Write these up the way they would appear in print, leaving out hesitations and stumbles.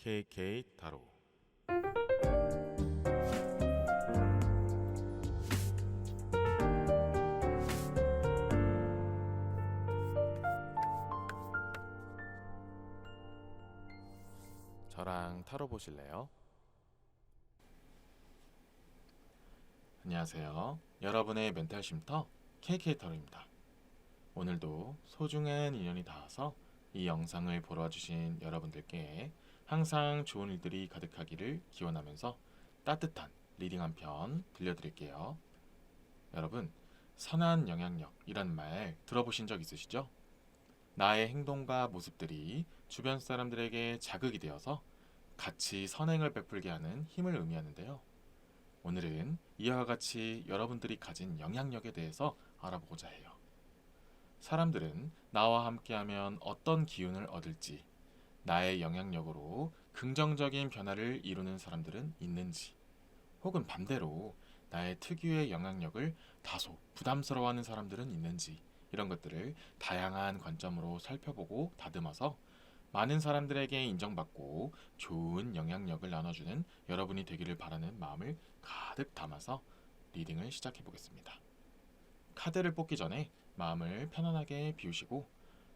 KK 타로. 저랑 타로 보실래요? 안녕하세요. 여러분의 멘탈 쉼터 KK 타로입니다. 오늘도 소중한 인연이 닿아서 이 영상을 보러 와주신 여러분들께 항상 좋은 일들이 가득하기를 기원하면서 따뜻한 리딩 한 편 들려드릴게요. 여러분, 선한 영향력이란 말 들어보신 적 있으시죠? 나의 행동과 모습들이 주변 사람들에게 자극이 되어서 같이 선행을 베풀게 하는 힘을 의미하는데요. 오늘은 이와 같이 여러분들이 가진 영향력에 대해서 알아보고자 해요. 사람들은 나와 함께하면 어떤 기운을 얻을지, 나의 영향력으로 긍정적인 변화를 이루는 사람들은 있는지, 혹은 반대로 나의 특유의 영향력을 다소 부담스러워하는 사람들은 있는지, 이런 것들을 다양한 관점으로 살펴보고 다듬어서 많은 사람들에게 인정받고 좋은 영향력을 나눠주는 여러분이 되기를 바라는 마음을 가득 담아서 리딩을 시작해 보겠습니다. 카드를 뽑기 전에 마음을 편안하게 비우시고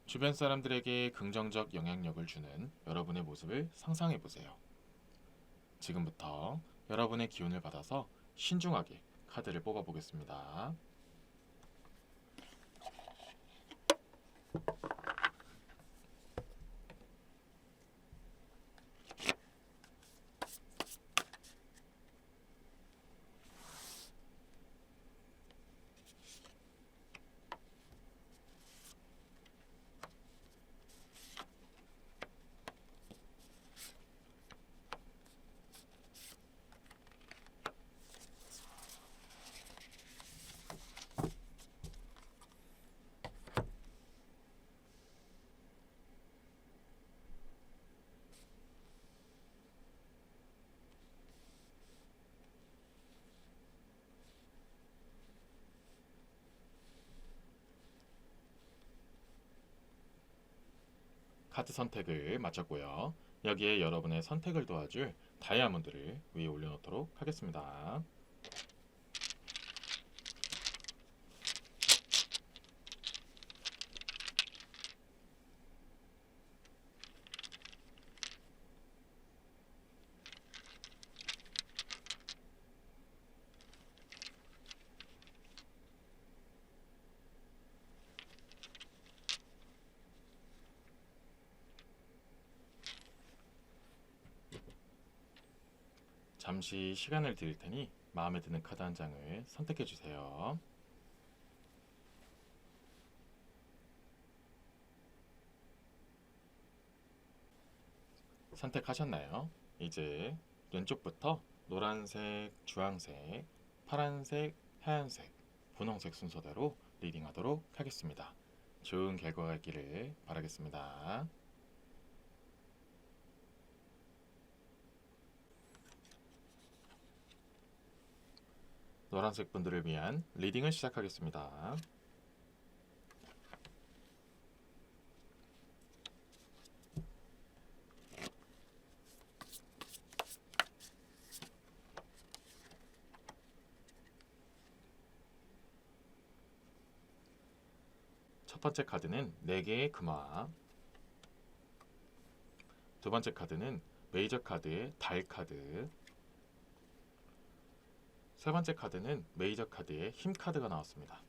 주변 사람들에게 긍정적 영향력을 주는 여러분의 모습을 상상해 보세요. 지금부터 여러분의 기운을 받아서 신중하게 카드를 뽑아 보겠습니다. 카드 선택을 마쳤고요. 여기에 여러분의 선택을 도와줄 다이아몬드를 위에 올려놓도록 하겠습니다. 잠시 시간을 드릴 테니 마음에 드는 카드 한 장을 선택해 주세요. 선택하셨나요? 이제 왼쪽부터 노란색, 주황색, 파란색, 하얀색, 분홍색 순서대로 리딩하도록 하겠습니다. 좋은 결과가 있기를 바라겠습니다. 노란색 분들을 위한 리딩을 시작하겠습니다. 첫 번째 카드는 4개의 금화, 두 번째 카드는 메이저 카드의 달 카드, 세 번째 카드는 메이저 카드의 힘 카드가 나왔습니다.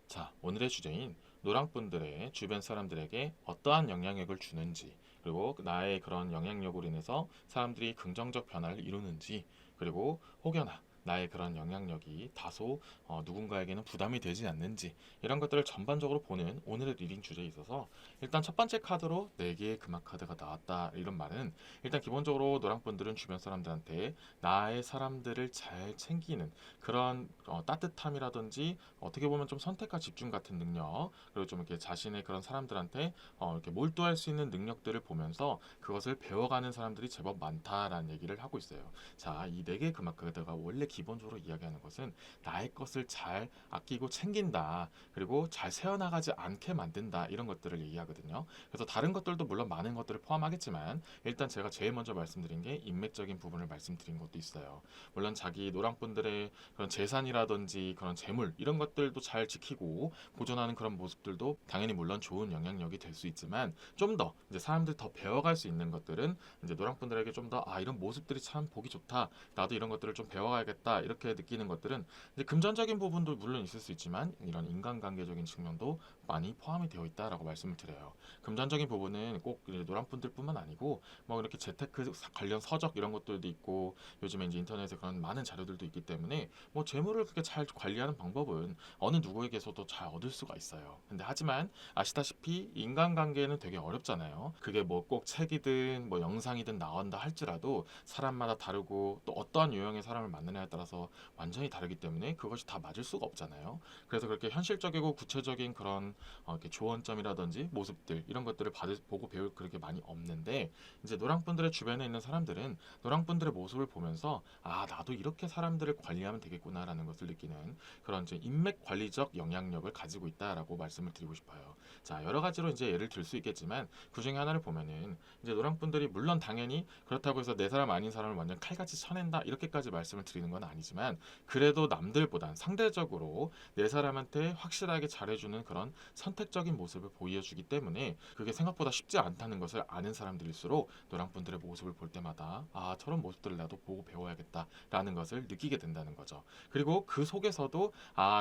자, 오늘의 주제인 노랑분들의 주변 사람들에게 어떠한 영향력을 주는지, 그리고 나의 그런 영향력으로 인해서 사람들이 긍정적 변화를 이루는지, 그리고 혹여나 나의 그런 영향력이 다소 누군가에게는 부담이 되지 않는지, 이런 것들을 전반적으로 보는 오늘의 리딩 주제에 있어서 일단 첫 번째 카드로 4개의 금화 카드가 나왔다, 이런 말은 일단 기본적으로 노랑분들은 주변 사람들한테 나의 사람들을 잘 챙기는 그런 따뜻함이라든지 어떻게 보면 좀 선택과 집중 같은 능력, 그리고 좀 이렇게 자신의 그런 사람들한테 이렇게 몰두할 수 있는 능력들을 보면서 그것을 배워가는 사람들이 제법 많다라는 얘기를 하고 있어요. 자, 이 4개의 금화 카드가 원래 기본적으로 이야기하는 것은 나의 것을 잘 아끼고 챙긴다. 그리고 잘 새어나가지 않게 만든다. 이런 것들을 얘기하거든요. 그래서 다른 것들도 물론 많은 것들을 포함하겠지만 일단 제가 제일 먼저 말씀드린 게 인맥적인 부분을 말씀드린 것도 있어요. 물론 자기 노랑분들의 그런 재산이라든지 그런 재물 이런 것들도 잘 지키고 보존하는 그런 모습들도 당연히 물론 좋은 영향력이 될 수 있지만 좀 더 이제 사람들 더 배워갈 수 있는 것들은 이제 노랑분들에게 좀 더 이런 모습들이 참 보기 좋다. 나도 이런 것들을 좀 배워가야겠다. 이렇게 느끼는 것들은 이제 금전적인 부분도 물론 있을 수 있지만 이런 인간관계적인 측면도 많이 포함이 되어 있다라고 말씀을 드려요. 금전적인 부분은 꼭 노랑분들뿐만 아니고 뭐 이렇게 재테크 관련 서적 이런 것들도 있고 요즘에 이제 인터넷에 그런 많은 자료들도 있기 때문에 뭐 재물을 그렇게 잘 관리하는 방법은 어느 누구에게서도 잘 얻을 수가 있어요. 근데 하지만 아시다시피 인간관계는 되게 어렵잖아요. 그게 뭐 꼭 책이든 뭐 영상이든 나온다 할지라도 사람마다 다르고 또 어떠한 유형의 사람을 만나냐에 따라서 완전히 다르기 때문에 그것이 다 맞을 수가 없잖아요. 그래서 그렇게 현실적이고 구체적인 그런 이렇게 조언점이라든지 모습들 이런 것들을 보고 배울 그렇게 많이 없는데 이제 노랑분들의 주변에 있는 사람들은 노랑분들의 모습을 보면서 나도 이렇게 사람들을 관리하면 되겠구나라는 것을 느끼는 그런 이제 인맥 관리적 영향력을 가지고 있다라고 말씀을 드리고 싶어요. 자, 여러 가지로 이제 예를 들 수 있겠지만 그 중에 하나를 보면은 이제 노랑분들이 물론 당연히 그렇다고 해서 내 사람 아닌 사람을 완전 칼같이 쳐낸다 이렇게까지 말씀을 드리는 건 아니지만 그래도 남들보단 상대적으로 내 사람한테 확실하게 잘해주는 그런 선택적인 모습을 보여주기 때문에 그게 생각보다 쉽지 않다는 것을 아는 사람들일수록 노랑분들의 모습을 볼 때마다 저런 모습들을 나도 보고 배워야겠다라는 것을 느끼게 된다는 거죠. 그리고 그 속에서도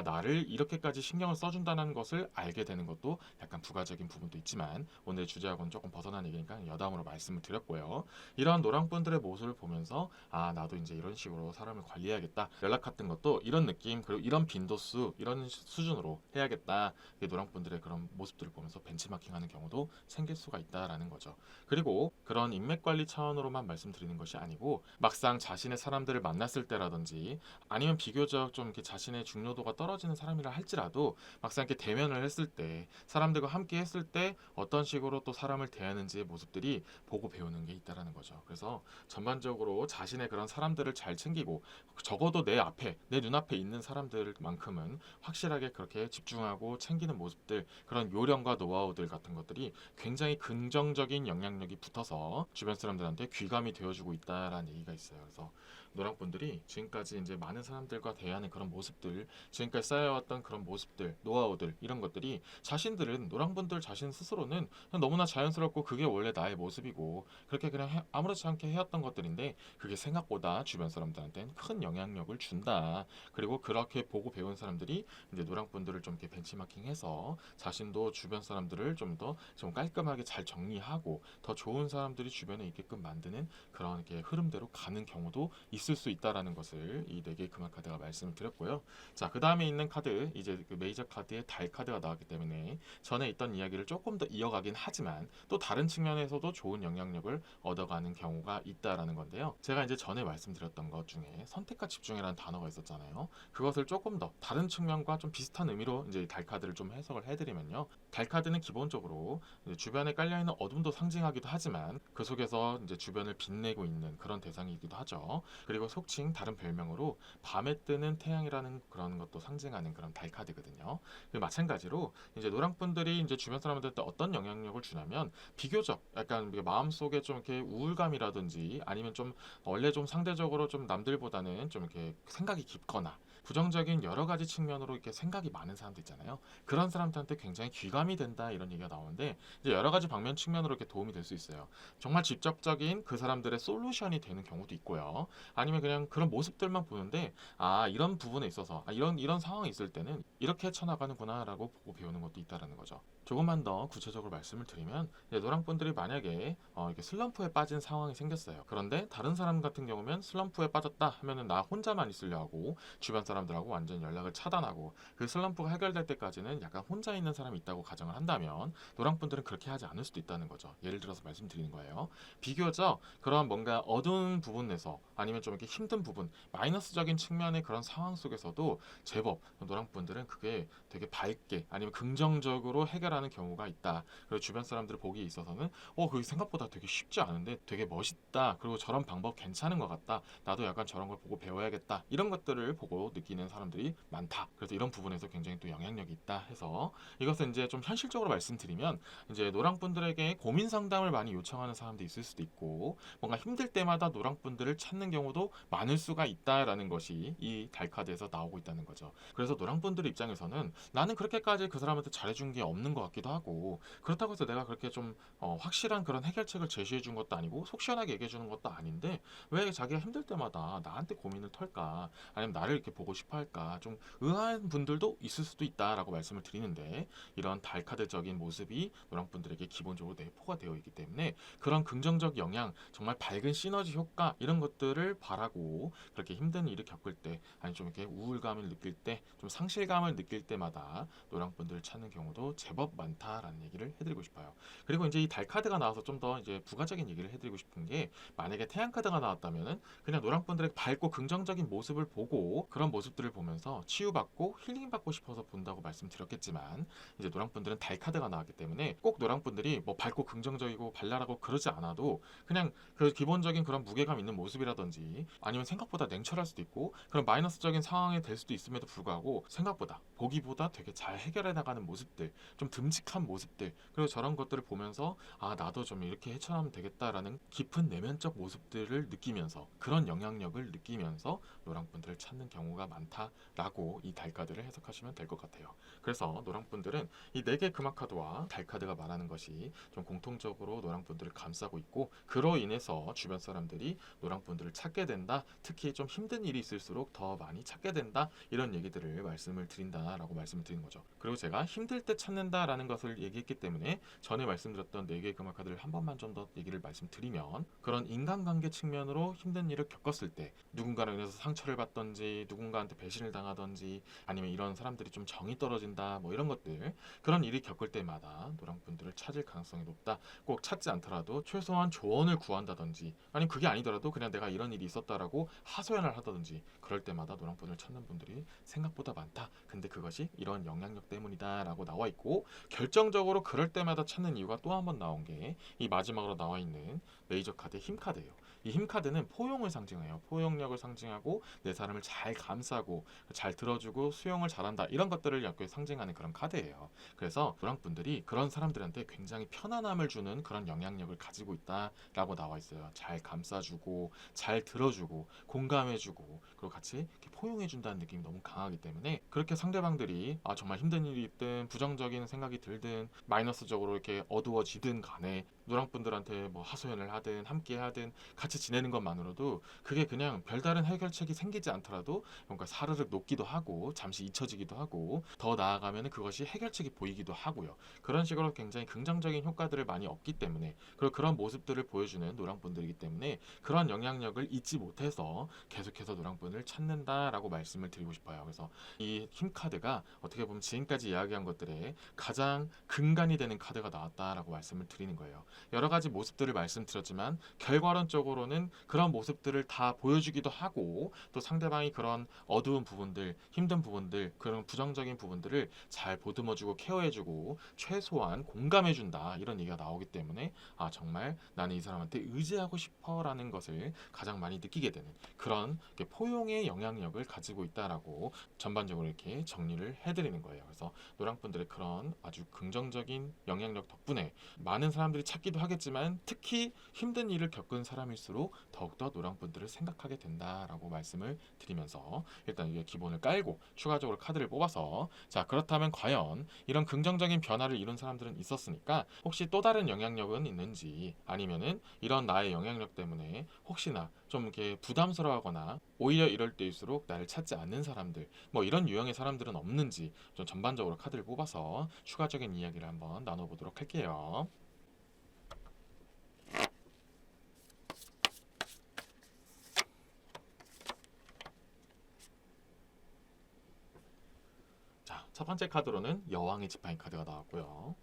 나를 이렇게까지 신경을 써준다는 것을 알게 되는 것도 약간 부가적인 부분도 있지만 오늘 주제하고는 조금 벗어난 얘기니까 여담으로 말씀을 드렸고요. 이러한 노랑분들의 모습을 보면서 나도 이제 이런 식으로 사람을 관리해야겠다. 연락 같은 것도 이런 느낌 그리고 이런 빈도수 이런 수준으로 해야겠다. 노랑분들의 그런 모습들을 보면서 벤치마킹하는 경우도 생길 수가 있다라는 거죠. 그리고 그런 인맥 관리 차원으로만 말씀드리는 것이 아니고 막상 자신의 사람들을 만났을 때라든지 아니면 비교적 좀 이렇게 자신의 중요도가 떨어지는 사람이라 할지라도 막상 이렇게 대면을 했을 때 사람들과 함께 했을 때 어떤 식으로 또 사람을 대하는지의 모습들이 보고 배우는 게 있다라는 거죠. 그래서 전반적으로 자신의 그런 사람들을 잘 챙기고 적어도 내 앞에 내 눈앞에 있는 사람들만큼은 확실하게 그렇게 집중하고 챙기는 모습들 그런 요령과 노하우들 같은 것들이 굉장히 긍정적인 영향력이 붙어서 주변 사람들한테 귀감이 되어주고 있다라는 얘기가 있어요. 그래서 노랑분들이 지금까지 이제 많은 사람들과 대하는 그런 모습들, 지금까지 쌓여왔던 그런 모습들, 노하우들 이런 것들이 자신들은 노랑분들 자신 스스로는 그냥 너무나 자연스럽고 그게 원래 나의 모습이고 그렇게 그냥 아무렇지 않게 해왔던 것들인데 그게 생각보다 주변 사람들한테는 큰 영향력을 준다. 그리고 그렇게 보고 배운 사람들이 이제 노랑분들을 좀 이렇게 벤치마킹해서 자신도 주변 사람들을 좀 더 좀 깔끔하게 잘 정리하고 더 좋은 사람들이 주변에 있게끔 만드는 그런 이렇게 흐름대로 가는 경우도 있을 수 있다라는 것을 이 4개의 금화 카드가 말씀을 드렸고요. 자, 그 다음에 있는 카드 이제 그 메이저 카드의 달 카드가 나왔기 때문에 전에 있던 이야기를 조금 더 이어가긴 하지만 또 다른 측면에서도 좋은 영향력을 얻어가는 경우가 있다라는 건데요. 제가 이제 전에 말씀드렸던 것 중에 선택과 집중이라는 단어가 있었잖아요. 그것을 조금 더 다른 측면과 좀 비슷한 의미로 이제 달 카드를 좀 해석을 해드리면요. 달 카드는 기본적으로 이제 주변에 깔려있는 어둠도 상징하기도 하지만 그 속에서 이제 주변을 빛내고 있는 그런 대상이기도 하죠. 그리고 속칭 다른 별명으로 밤에 뜨는 태양이라는 그런 것도 상징하는 그런 달 카드거든요. 마찬가지로 이제 노랑분들이 이제 주변 사람들한테 어떤 영향력을 주냐면 비교적 약간 마음속에 좀 이렇게 우울감이라든지 아니면 좀 원래 좀 상대적으로 좀 남들보다는 좀 이렇게 생각이 깊거나 부정적인 여러 가지 측면으로 이렇게 생각이 많은 사람들 있잖아요. 그런 사람들한테 굉장히 귀감이 된다 이런 얘기가 나오는데 이제 여러 가지 방면 측면으로 이렇게 도움이 될 수 있어요. 정말 직접적인 그 사람들의 솔루션이 되는 경우도 있고요. 아니면 그냥 그런 모습들만 보는데 이런 부분에 있어서 이런 상황이 있을 때는 이렇게 쳐나가는구나라고 보고 배우는 것도 있다라는 거죠. 조금만 더 구체적으로 말씀을 드리면 노랑분들이 만약에 이렇게 슬럼프에 빠진 상황이 생겼어요. 그런데 다른 사람 같은 경우면 슬럼프에 빠졌다 하면은 나 혼자만 있으려 하고 주변 사람들하고 완전 연락을 차단하고 그 슬럼프가 해결될 때까지는 약간 혼자 있는 사람이 있다고 가정을 한다면 노랑분들은 그렇게 하지 않을 수도 있다는 거죠. 예를 들어서 말씀드리는 거예요. 비교적 그런 뭔가 어두운 부분에서 아니면 좀 이렇게 힘든 부분 마이너스적인 측면의 그런 상황 속에서도 제법 노랑분들은 그게 되게 밝게 아니면 긍정적으로 해결할 신뢰라는 경우가 있다. 그리고 주변 사람들 보기에 있어서는 그게 생각보다 되게 쉽지 않은데 되게 멋있다. 그리고 저런 방법 괜찮은 것 같다. 나도 약간 저런 걸 보고 배워야겠다. 이런 것들을 보고 느끼는 사람들이 많다. 그래서 이런 부분에서 굉장히 또 영향력이 있다 해서 이것은 이제 좀 현실적으로 말씀드리면 이제 노랑분들에게 고민 상담을 많이 요청하는 사람도 있을 수도 있고 뭔가 힘들 때마다 노랑분들을 찾는 경우도 많을 수가 있다라는 것이 이 달카드에서 나오고 있다는 거죠. 그래서 노랑분들 입장에서는 나는 그렇게까지 그 사람한테 잘해준 게 없는 것 같기도 하고 그렇다고 해서 내가 그렇게 좀 확실한 그런 해결책을 제시해 준 것도 아니고 속 시원하게 얘기해 주는 것도 아닌데 왜 자기가 힘들 때마다 나한테 고민을 털까 아니면 나를 이렇게 보고 싶어 할까 좀 의아한 분들도 있을 수도 있다라고 말씀을 드리는데 이런 달카드적인 모습이 노랑분들에게 기본적으로 내포가 되어 있기 때문에 그런 긍정적 영향 정말 밝은 시너지 효과 이런 것들을 바라고 그렇게 힘든 일을 겪을 때 아니 좀 이렇게 우울감을 느낄 때 좀 상실감을 느낄 때마다 노랑분들을 찾는 경우도 제법 많다라는 얘기를 해드리고 싶어요. 그리고 이제 이 달 카드가 나와서 좀 더 이제 부가적인 얘기를 해드리고 싶은 게 만약에 태양 카드가 나왔다면은 그냥 노랑분들의 밝고 긍정적인 모습을 보고 그런 모습들을 보면서 치유받고 힐링받고 싶어서 본다고 말씀드렸겠지만 이제 노랑분들은 달 카드가 나왔기 때문에 꼭 노랑분들이 뭐 밝고 긍정적이고 발랄하고 그러지 않아도 그냥 그 기본적인 그런 무게감 있는 모습이라든지 아니면 생각보다 냉철할 수도 있고 그런 마이너스적인 상황이 될 수도 있음에도 불구하고 생각보다 보기보다 되게 잘 해결해 나가는 모습들 좀 듬직한 모습들 그리고 저런 것들을 보면서 나도 좀 이렇게 헤쳐나가면 되겠다라는 깊은 내면적 모습들을 느끼면서 그런 영향력을 느끼면서 노랑분들을 찾는 경우가 많다라고 이 달카드를 해석하시면 될 것 같아요. 그래서 노랑분들은 이 4개 금화카드와 달카드가 말하는 것이 좀 공통적으로 노랑분들을 감싸고 있고 그로 인해서 주변 사람들이 노랑분들을 찾게 된다. 특히 좀 힘든 일이 있을수록 더 많이 찾게 된다. 이런 얘기들을 말씀을 드린다라고 말씀을 드리는 거죠. 그리고 제가 힘들 때 찾는다라는 것을 얘기했기 때문에 전에 말씀드렸던 4개의 금화카드를 한 번만 좀 더 얘기를 말씀드리면 그런 인간관계 측면으로 힘든 일을 겪었을 때 누군가로 인해서 상처를 받던지 누군가한테 배신을 당하던지 아니면 이런 사람들이 좀 정이 떨어진다 뭐 이런 것들 그런 일이 겪을 때마다 노랑분들을 찾을 가능성이 높다. 꼭 찾지 않더라도 최소한 조언을 구한다든지 아니면 그게 아니더라도 그냥 내가 이런 일이 있었다라고 하소연을 하다든지 그럴 때마다 노랑분을 찾는 분들이 생각보다 많다. 근데 그것이 이런 영향력 때문이다 라고 나와 있고 결정적으로 그럴 때마다 찾는 이유가 또 한 번 나온 게 이 마지막으로 나와 있는 메이저 카드 힘 카드예요. 이 힘 카드는 포용을 상징해요. 포용력을 상징하고 내 사람을 잘 감싸고 잘 들어주고 수용을 잘한다 이런 것들을 약간 상징하는 그런 카드예요. 그래서 노랑분들이 그런 사람들한테 굉장히 편안함을 주는 그런 영향력을 가지고 있다라고 나와 있어요. 잘 감싸주고 잘 들어주고 공감해주고 그리고 같이 이렇게 포용해준다는 느낌이 너무 강하기 때문에 그렇게 상대방들이 정말 힘든 일이 있든 부정적인 생각이 들든 마이너스적으로 이렇게 어두워지든 간에 노랑분들한테 뭐 하소연을 하든 함께 하든 같이 지내는 것만으로도 그게 그냥 별다른 해결책이 생기지 않더라도 뭔가 사르륵 녹기도 하고 잠시 잊혀지기도 하고 더 나아가면 그것이 해결책이 보이기도 하고요. 그런 식으로 굉장히 긍정적인 효과들을 많이 얻기 때문에 그리고 그런 모습들을 보여주는 노랑분들이기 때문에 그런 영향력을 잊지 못해서 계속해서 노랑분을 찾는다라고 말씀을 드리고 싶어요. 그래서 이 힘 카드가 어떻게 보면 지금까지 이야기한 것들에 가장 근간이 되는 카드가 나왔다라고 말씀을 드리는 거예요. 여러 가지 모습들을 말씀드렸지만 결과론적으로는 그런 모습들을 다 보여주기도 하고 또 상대방이 그런 어두운 부분들, 힘든 부분들, 그런 부정적인 부분들을 잘 보듬어주고 케어해주고 최소한 공감해준다 이런 얘기가 나오기 때문에 정말 나는 이 사람한테 의지하고 싶어라는 것을 가장 많이 느끼게 되는 그런 포용의 영향력을 가지고 있다라고 전반적으로 이렇게 정리를 해드리는 거예요. 그래서 노랑분들의 그런 아주 긍정적인 영향력 덕분에 많은 사람들이 찾기도 하겠지만 특히 힘든 일을 겪은 사람일수록 더욱더 노랑분들을 생각하게 된다라고 말씀을 드리면서 일단 이게 기본을 깔고 추가적으로 카드를 뽑아서 자 그렇다면 과연 이런 긍정적인 변화를 이룬 사람들은 있었으니까 혹시 또 다른 영향력은 있는지 아니면은 이런 나의 영향력 때문에 혹시나 좀 이렇게 부담스러워하거나 오히려 이럴 때일수록 나를 찾지 않는 사람들 뭐 이런 유형의 사람들은 없는지 좀 전반적으로 카드를 뽑아서 추가적인 이야기를 한번 나눠보도록 할게요. 자, 첫 번째 카드로는 여왕의 지팡이 카드가 나왔고요.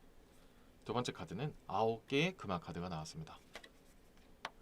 두 번째 카드는 9개의 금화 카드가 나왔습니다.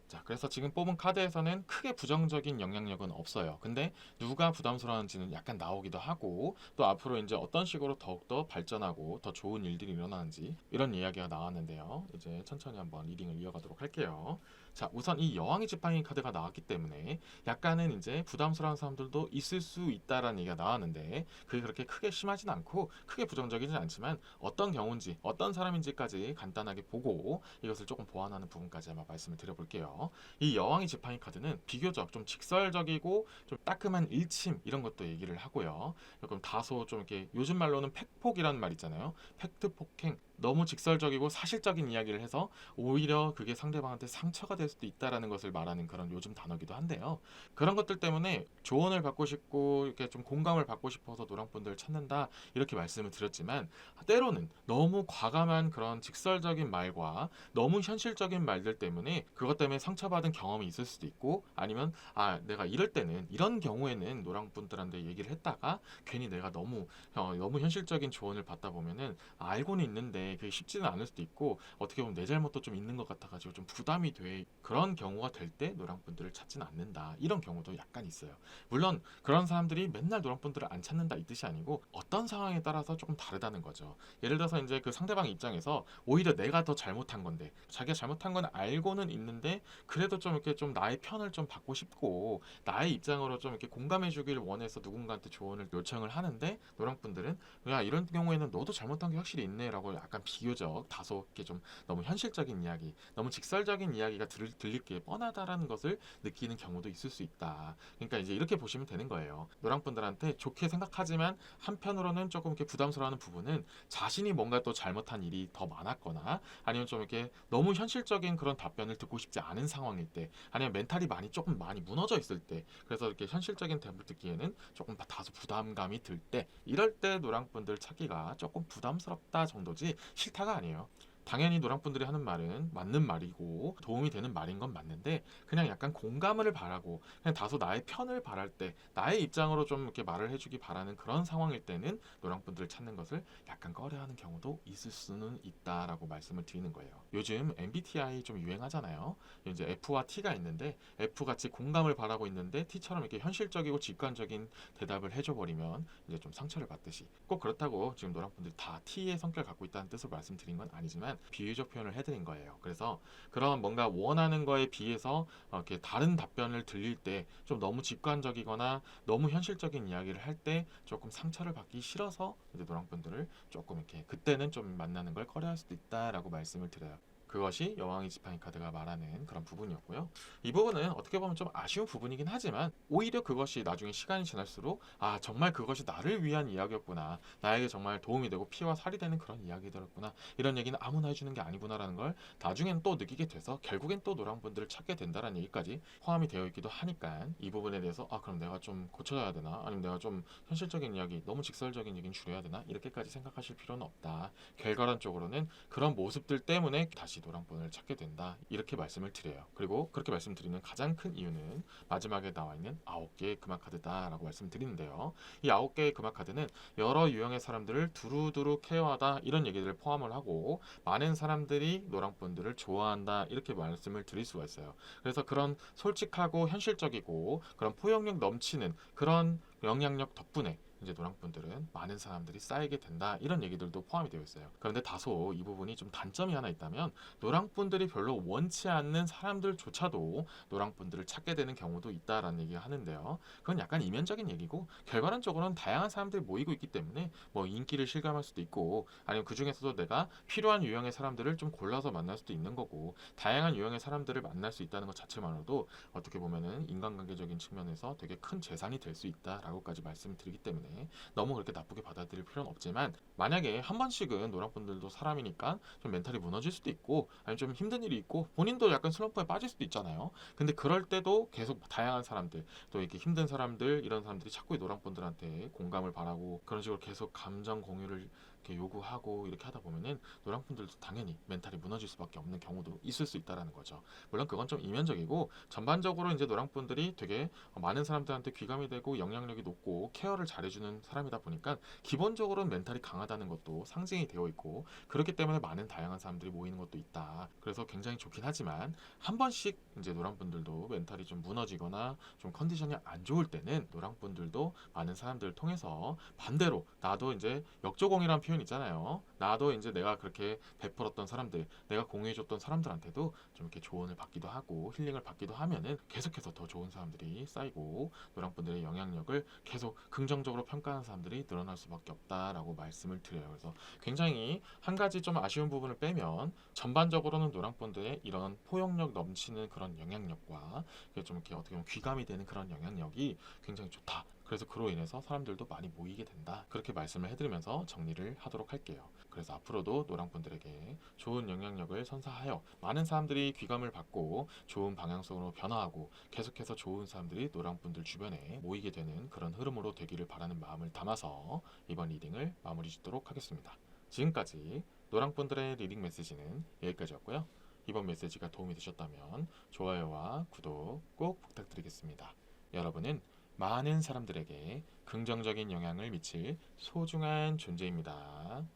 자, 그래서 지금 뽑은 카드에서는 크게 부정적인 영향력은 없어요. 근데 누가 부담스러운지는 약간 나오기도 하고, 또 앞으로 이제 어떤 식으로 더욱더 발전하고 더 좋은 일들이 일어나는지 이런 이야기가 나왔는데요. 이제 천천히 한번 리딩을 이어가도록 할게요. 자, 우선 이 여왕의 지팡이 카드가 나왔기 때문에 약간은 이제 부담스러운 사람들도 있을 수 있다라는 얘기가 나왔는데, 그게 그렇게 크게 심하진 않고 크게 부정적이진 않지만 어떤 경우인지 어떤 사람인지까지 간단하게 보고 이것을 조금 보완하는 부분까지 아마 말씀을 드려볼게요. 이 여왕의 지팡이 카드는 비교적 좀 직설적이고 좀 따끔한 일침 이런 것도 얘기를 하고요. 조금 다소 좀 이렇게 요즘 말로는 팩폭이라는 말 있잖아요. 팩트 폭행. 너무 직설적이고 사실적인 이야기를 해서 오히려 그게 상대방한테 상처가 될 수도 있다라는 것을 말하는 그런 요즘 단어기도 한데요. 그런 것들 때문에 조언을 받고 싶고 이렇게 좀 공감을 받고 싶어서 노랑분들을 찾는다 이렇게 말씀을 드렸지만, 때로는 너무 과감한 그런 직설적인 말과 너무 현실적인 말들 때문에 그것 때문에 상처받은 경험이 있을 수도 있고, 아니면 내가 이럴 때는 이런 경우에는 노랑분들한테 얘기를 했다가 괜히 내가 너무 현실적인 조언을 받다 보면은 알고는 있는데 그게 쉽지는 않을 수도 있고, 어떻게 보면 내 잘못도 좀 있는 것 같아가지고 좀 부담이 돼. 그런 경우가 될 때 노랑분들을 찾지는 않는다 이런 경우도 약간 있어요. 물론 그런 사람들이 맨날 노랑분들을 안 찾는다 이 뜻이 아니고 어떤 상황에 따라서 조금 다르다는 거죠. 예를 들어서 이제 그 상대방 입장에서 오히려 내가 더 잘못한 건데, 자기가 잘못한 건 알고는 있는데 그래도 좀 이렇게 좀 나의 편을 좀 받고 싶고 나의 입장으로 좀 이렇게 공감해 주기를 원해서 누군가한테 조언을 요청을 하는데, 노랑분들은 야, 이런 경우에는 너도 잘못한 게 확실히 있네라고 약간 비교적 다소 이렇게 좀 너무 현실적인 이야기, 너무 직설적인 이야기가 들릴 게 뻔하다라는 것을 느끼는 경우도 있을 수 있다. 그러니까 이제 이렇게 보시면 되는 거예요. 노랑분들한테 좋게 생각하지만 한편으로는 조금 이렇게 부담스러워하는 부분은 자신이 뭔가 또 잘못한 일이 더 많았거나, 아니면 좀 이렇게 너무 현실적인 그런 답변을 듣고 싶지 않은 상황일 때, 아니면 멘탈이 조금 많이 무너져 있을 때, 그래서 이렇게 현실적인 답을 듣기에는 조금 다소 부담감이 들 때, 이럴 때 노랑분들 찾기가 조금 부담스럽다 정도지 싫다가 아니에요. 당연히 노랑분들이 하는 말은 맞는 말이고 도움이 되는 말인 건 맞는데, 그냥 약간 공감을 바라고 그냥 다소 나의 편을 바랄 때, 나의 입장으로 좀 이렇게 말을 해주기 바라는 그런 상황일 때는 노랑분들을 찾는 것을 약간 꺼려하는 경우도 있을 수는 있다라고 말씀을 드리는 거예요. 요즘 MBTI 좀 유행하잖아요. 이제 F와 T가 있는데, F 같이 공감을 바라고 있는데 T처럼 이렇게 현실적이고 직관적인 대답을 해줘 버리면 이제 좀 상처를 받듯이, 꼭 그렇다고 지금 노랑분들이 다 T의 성격을 갖고 있다는 뜻으로 말씀드린 건 아니지만 비유적 표현을 해드린 거예요. 그래서 그런 뭔가 원하는 거에 비해서 이렇게 다른 답변을 들릴 때 좀 너무 직관적이거나 너무 현실적인 이야기를 할 때 조금 상처를 받기 싫어서 이제 노랑분들을 조금 이렇게 그때는 좀 만나는 걸 꺼려할 수도 있다라고 말씀을 드려요. 그것이 여왕의 지팡이 카드가 말하는 그런 부분이었고요. 이 부분은 어떻게 보면 좀 아쉬운 부분이긴 하지만, 오히려 그것이 나중에 시간이 지날수록 정말 그것이 나를 위한 이야기였구나, 나에게 정말 도움이 되고 피와 살이 되는 그런 이야기들었구나, 이런 얘기는 아무나 해주는 게 아니구나라는 걸 나중엔 또 느끼게 돼서 결국엔 또 노랑분들을 찾게 된다는 얘기까지 포함이 되어 있기도 하니까, 이 부분에 대해서 그럼 내가 좀 고쳐야 되나, 아니면 내가 좀 현실적인 이야기, 너무 직설적인 얘기는 줄여야 되나, 이렇게까지 생각하실 필요는 없다. 결과론적으로는 그런 모습들 때문에 다시 노랑분을 찾게 된다, 이렇게 말씀을 드려요. 그리고 그렇게 말씀드리는 가장 큰 이유는 마지막에 나와 있는 9개의 금화 카드다라고 말씀드리는데요. 이 9개의 금화 카드는 여러 유형의 사람들을 두루두루 케어하다 이런 얘기들을 포함을 하고, 많은 사람들이 노랑분들을 좋아한다 이렇게 말씀을 드릴 수가 있어요. 그래서 그런 솔직하고 현실적이고 그런 포용력 넘치는 그런 영향력 덕분에 이제 노랑분들은 많은 사람들이 쌓이게 된다 이런 얘기들도 포함이 되어 있어요. 그런데 다소 이 부분이 좀 단점이 하나 있다면, 노랑분들이 별로 원치 않는 사람들조차도 노랑분들을 찾게 되는 경우도 있다라는 얘기를 하는데요. 그건 약간 이면적인 얘기고, 결과론적으로는 다양한 사람들이 모이고 있기 때문에 뭐 인기를 실감할 수도 있고, 아니면 그 중에서도 내가 필요한 유형의 사람들을 좀 골라서 만날 수도 있는 거고, 다양한 유형의 사람들을 만날 수 있다는 것 자체만으로도 어떻게 보면은 인간관계적인 측면에서 되게 큰 재산이 될 수 있다라고까지 말씀을 드리기 때문에 너무 그렇게 나쁘게 받아들일 필요는 없지만, 만약에 한 번씩은 노랑분들도 사람이니까 좀 멘탈이 무너질 수도 있고, 아니면 좀 힘든 일이 있고 본인도 약간 슬럼프에 빠질 수도 있잖아요. 근데 그럴 때도 계속 다양한 사람들, 또 이렇게 힘든 사람들, 이런 사람들이 자꾸 이 노랑분들한테 공감을 바라고 그런 식으로 계속 감정 공유를 이렇게 요구하고 이렇게 하다 보면은 노랑분들도 당연히 멘탈이 무너질 수밖에 없는 경우도 있을 수 있다라는 거죠. 물론 그건 좀 이면적이고 전반적으로 이제 노랑분들이 되게 많은 사람들한테 귀감이 되고 영향력이 높고 케어를 잘해주는 사람이다 보니까 기본적으로는 멘탈이 강하다는 것도 상징이 되어 있고 그렇기 때문에 많은 다양한 사람들이 모이는 것도 있다. 그래서 굉장히 좋긴 하지만 한 번씩 이제 노랑분들도 멘탈이 좀 무너지거나 좀 컨디션이 안 좋을 때는 노랑분들도 많은 사람들을 통해서 반대로 나도 이제 역조공이라는 표현 있잖아요. 나도 이제 내가 그렇게 베풀었던 사람들, 내가 공유해줬던 사람들한테도 좀 이렇게 조언을 받기도 하고 힐링을 받기도 하면은 계속해서 더 좋은 사람들이 쌓이고 노랑분들의 영향력을 계속 긍정적으로 평가하는 사람들이 늘어날 수밖에 없다라고 말씀을 드려요. 그래서 굉장히 한 가지 좀 아쉬운 부분을 빼면 전반적으로는 노랑분들의 이런 포용력 넘치는 그런 영향력과 좀 이렇게 어떻게 보면 귀감이 되는 그런 영향력이 굉장히 좋다. 그래서 그로 인해서 사람들도 많이 모이게 된다. 그렇게 말씀을 해드리면서 정리를 하도록 할게요. 그래서 앞으로도 노랑분들에게 좋은 영향력을 선사하여 많은 사람들이 귀감을 받고 좋은 방향성으로 변화하고 계속해서 좋은 사람들이 노랑분들 주변에 모이게 되는 그런 흐름으로 되기를 바라는 마음을 담아서 이번 리딩을 마무리 짓도록 하겠습니다. 지금까지 노랑분들의 리딩 메시지는 여기까지였고요. 이번 메시지가 도움이 되셨다면 좋아요와 구독 꼭 부탁드리겠습니다. 여러분은 많은 사람들에게 긍정적인 영향을 미칠 소중한 존재입니다.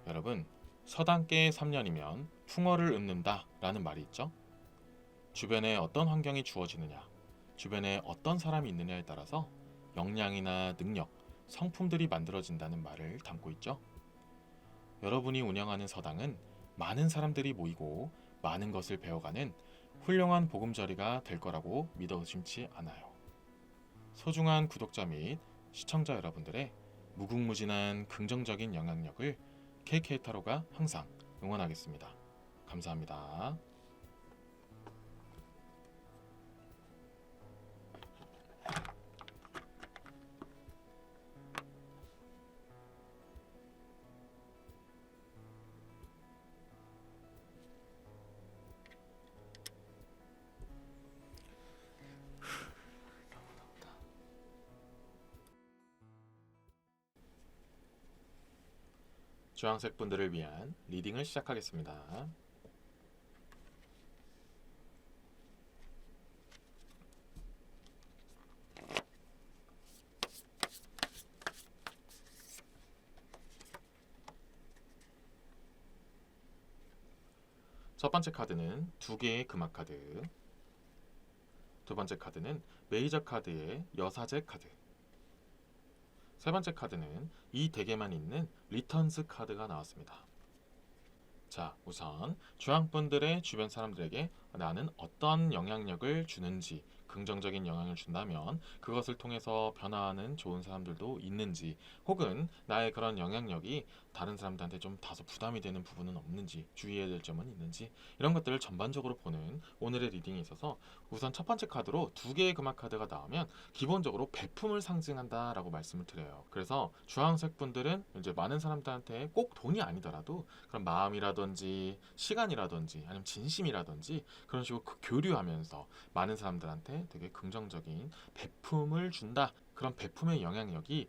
여러분, 서당계 3년이면 풍어를 읊는다 라는 말이 있죠. 주변에 어떤 환경이 주어지느냐, 주변에 어떤 사람이 있느냐에 따라서 역량이나 능력, 성품들이 만들어진다는 말을 담고 있죠. 여러분이 운영하는 서당은 많은 사람들이 모이고 많은 것을 배워가는 훌륭한 보금자리가 될 거라고 믿어 의심치 않아요. 소중한 구독자 및 시청자 여러분들의 무궁무진한 긍정적인 영향력을 KK타로가 항상 응원하겠습니다. 감사합니다. 주황색 분들을 위한 리딩을 시작하겠습니다. 첫 번째 카드는 두 개의 금화 카드, 두 번째 카드는 메이저 카드의 여사제 카드, 세 번째 카드는 이 덱에만 있는 리턴스 카드가 나왔습니다. 자, 우선 주황분들의 주변 사람들에게 나는 어떤 영향력을 주는지, 긍정적인 영향을 준다면 그것을 통해서 변화하는 좋은 사람들도 있는지, 혹은 나의 그런 영향력이 다른 사람들한테 좀 다소 부담이 되는 부분은 없는지, 주의해야 될 점은 있는지, 이런 것들을 전반적으로 보는 오늘의 리딩에 있어서 우선 첫 번째 카드로 두 개의 금화 카드가 나오면 기본적으로 배품을 상징한다라고 말씀을 드려요. 그래서 주황색 분들은 이제 많은 사람들한테 꼭 돈이 아니더라도 그런 마음이라든지 시간이라든지 아니면 진심이라든지 그런 식으로 교류하면서 많은 사람들한테 되게 긍정적인 배품을 준다. 그런 배품의 영향력이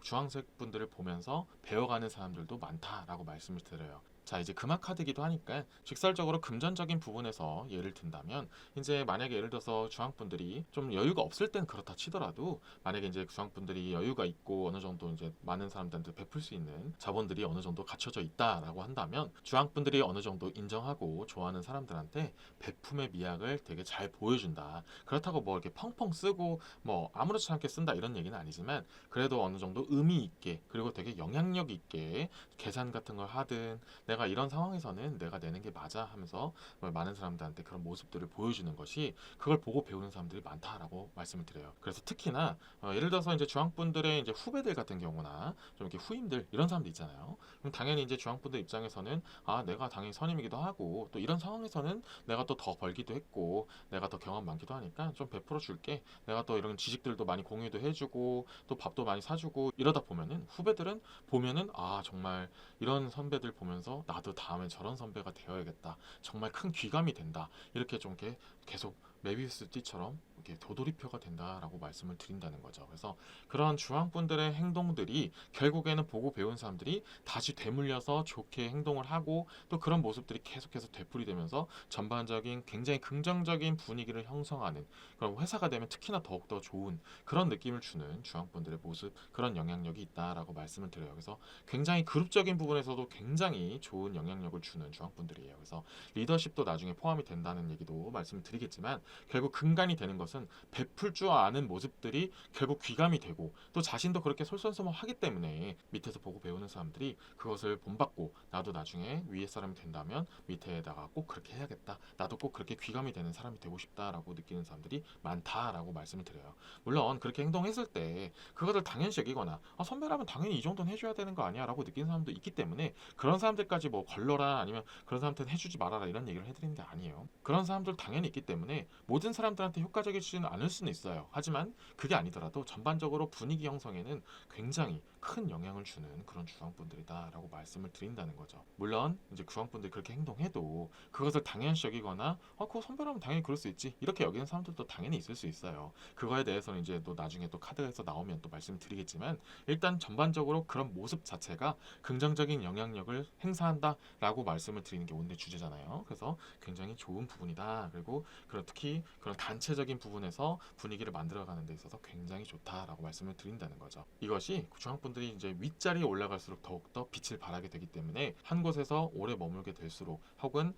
주황색 분들을 보면서 배워가는 사람들도 많다라고 말씀을 드려요. 자, 이제 금화 카드기도 하니까 직설적으로 금전적인 부분에서 예를 든다면 이제 만약에 예를 들어서 주황분들이 좀 여유가 없을 땐 그렇다 치더라도 만약에 이제 주황분들이 여유가 있고 어느 정도 이제 많은 사람들한테 베풀 수 있는 자본들이 어느 정도 갖춰져 있다라고 한다면 주황분들이 어느 정도 인정하고 좋아하는 사람들한테 배품의 미학을 되게 잘 보여준다. 그렇다고 뭐 이렇게 펑펑 쓰고 뭐 아무렇지 않게 쓴다 이런 얘기는 아니지만 그래도 어느 정도 의미 있게 그리고 되게 영향력 있게 계산 같은 걸 하든 내가 이런 상황에서는 내가 내는 게 맞아 하면서 많은 사람들한테 그런 모습들을 보여주는 것이 그걸 보고 배우는 사람들이 많다라고 말씀을 드려요. 그래서 특히나 예를 들어서 이제 주황분들의 이제 후배들 같은 경우나 좀 이렇게 후임들 이런 사람들 있잖아요. 그럼 당연히 이제 주황분들 입장에서는 아 내가 당연히 선임이기도 하고 또 이런 상황에서는 내가 또 더 벌기도 했고 내가 더 경험 많기도 하니까 좀 베풀어 줄게. 내가 또 이런 지식들도 많이 공유도 해주고 또 밥도 많이 사주고 이러다 보면은 후배들은 보면은 아 정말 이런 선배들 보면서 나도 다음에 저런 선배가 되어야겠다. 정말 큰 귀감이 된다. 이렇게 좀 이렇게 계속 메비우스 띠처럼 이렇게 도돌이표가 된다라고 말씀을 드린다는 거죠. 그래서 그런 주황분들의 행동들이 결국에는 보고 배운 사람들이 다시 되물려서 좋게 행동을 하고 또 그런 모습들이 계속해서 되풀이되면서 전반적인 굉장히 긍정적인 분위기를 형성하는 그런 회사가 되면 특히나 더욱더 좋은 그런 느낌을 주는 주황분들의 모습, 그런 영향력이 있다라고 말씀을 드려요. 그래서 굉장히 그룹적인 부분에서도 굉장히 좋은 영향력을 주는 주황분들이에요. 그래서 리더십도 나중에 포함이 된다는 얘기도 말씀을 드리겠지만 결국 근간이 되는 것은 베풀 줄 아는 모습들이 결국 귀감이 되고 또 자신도 그렇게 솔선수범하기 때문에 밑에서 보고 배우는 사람들이 그것을 본받고 나도 나중에 위에 사람이 된다면 밑에다가 꼭 그렇게 해야겠다. 나도 꼭 그렇게 귀감이 되는 사람이 되고 싶다라고 느끼는 사람들이 많다라고 말씀을 드려요. 물론 그렇게 행동했을 때 그것을 당연시 여기거나 선배라면 당연히 이 정도는 해줘야 되는 거 아니야 라고 느끼는 사람도 있기 때문에 그런 사람들까지 뭐 걸러라 아니면 그런 사람한테는 해주지 말아라 이런 얘기를 해드리는 게 아니에요. 그런 사람들 당연히 있기 때문에 모든 사람들한테 효과적이지는 않을 수는 있어요. 하지만 그게 아니더라도 전반적으로 분위기 형성에는 굉장히 큰 영향을 주는 그런 주황분들이다라고 말씀을 드린다는 거죠. 물론 이제 주황분들이 그렇게 행동해도 그것을 당연시 여기거나 그거 선배라면 당연히 그럴 수 있지 이렇게 여기는 사람들도 당연히 있을 수 있어요. 그거에 대해서는 이제 또 나중에 또 카드에서 나오면 또 말씀드리겠지만 일단 전반적으로 그런 모습 자체가 긍정적인 영향력을 행사한다라고 말씀을 드리는 게 오늘의 주제잖아요. 그래서 굉장히 좋은 부분이다. 그리고 특히 그런 단체적인 부분에서 분위기를 만들어가는 데 있어서 굉장히 좋다라고 말씀을 드린다는 거죠. 이것이 주황분들이 이제 윗자리에 올라갈수록 더욱더 빛을 발하게 되기 때문에 한 곳에서 오래 머물게 될수록 혹은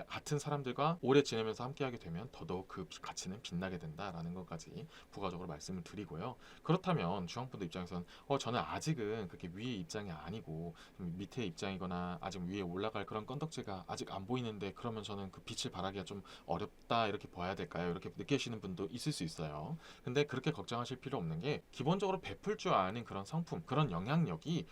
같은 사람들과 오래 지내면서 함께하게 되면 더더욱 그 가치는 빛나게 된다라는 것까지 부가적으로 말씀을 드리고요. 그렇다면 주황분들 입장에서는 저는 아직은 그렇게 위의 입장이 아니고 밑에 입장이거나 아직 위에 올라갈 그런 건덕지가 아직 안 보이는데 그러면 저는 그 빛을 발하기가 좀 어렵다 이렇게 봐야 될까요? 이렇게 느끼시는 분도 있을 수 있어요. 근데 그렇게 걱정하실 필요 없는 게 기본적으로 베풀 줄 아는 그런 성품, 그런 영향력이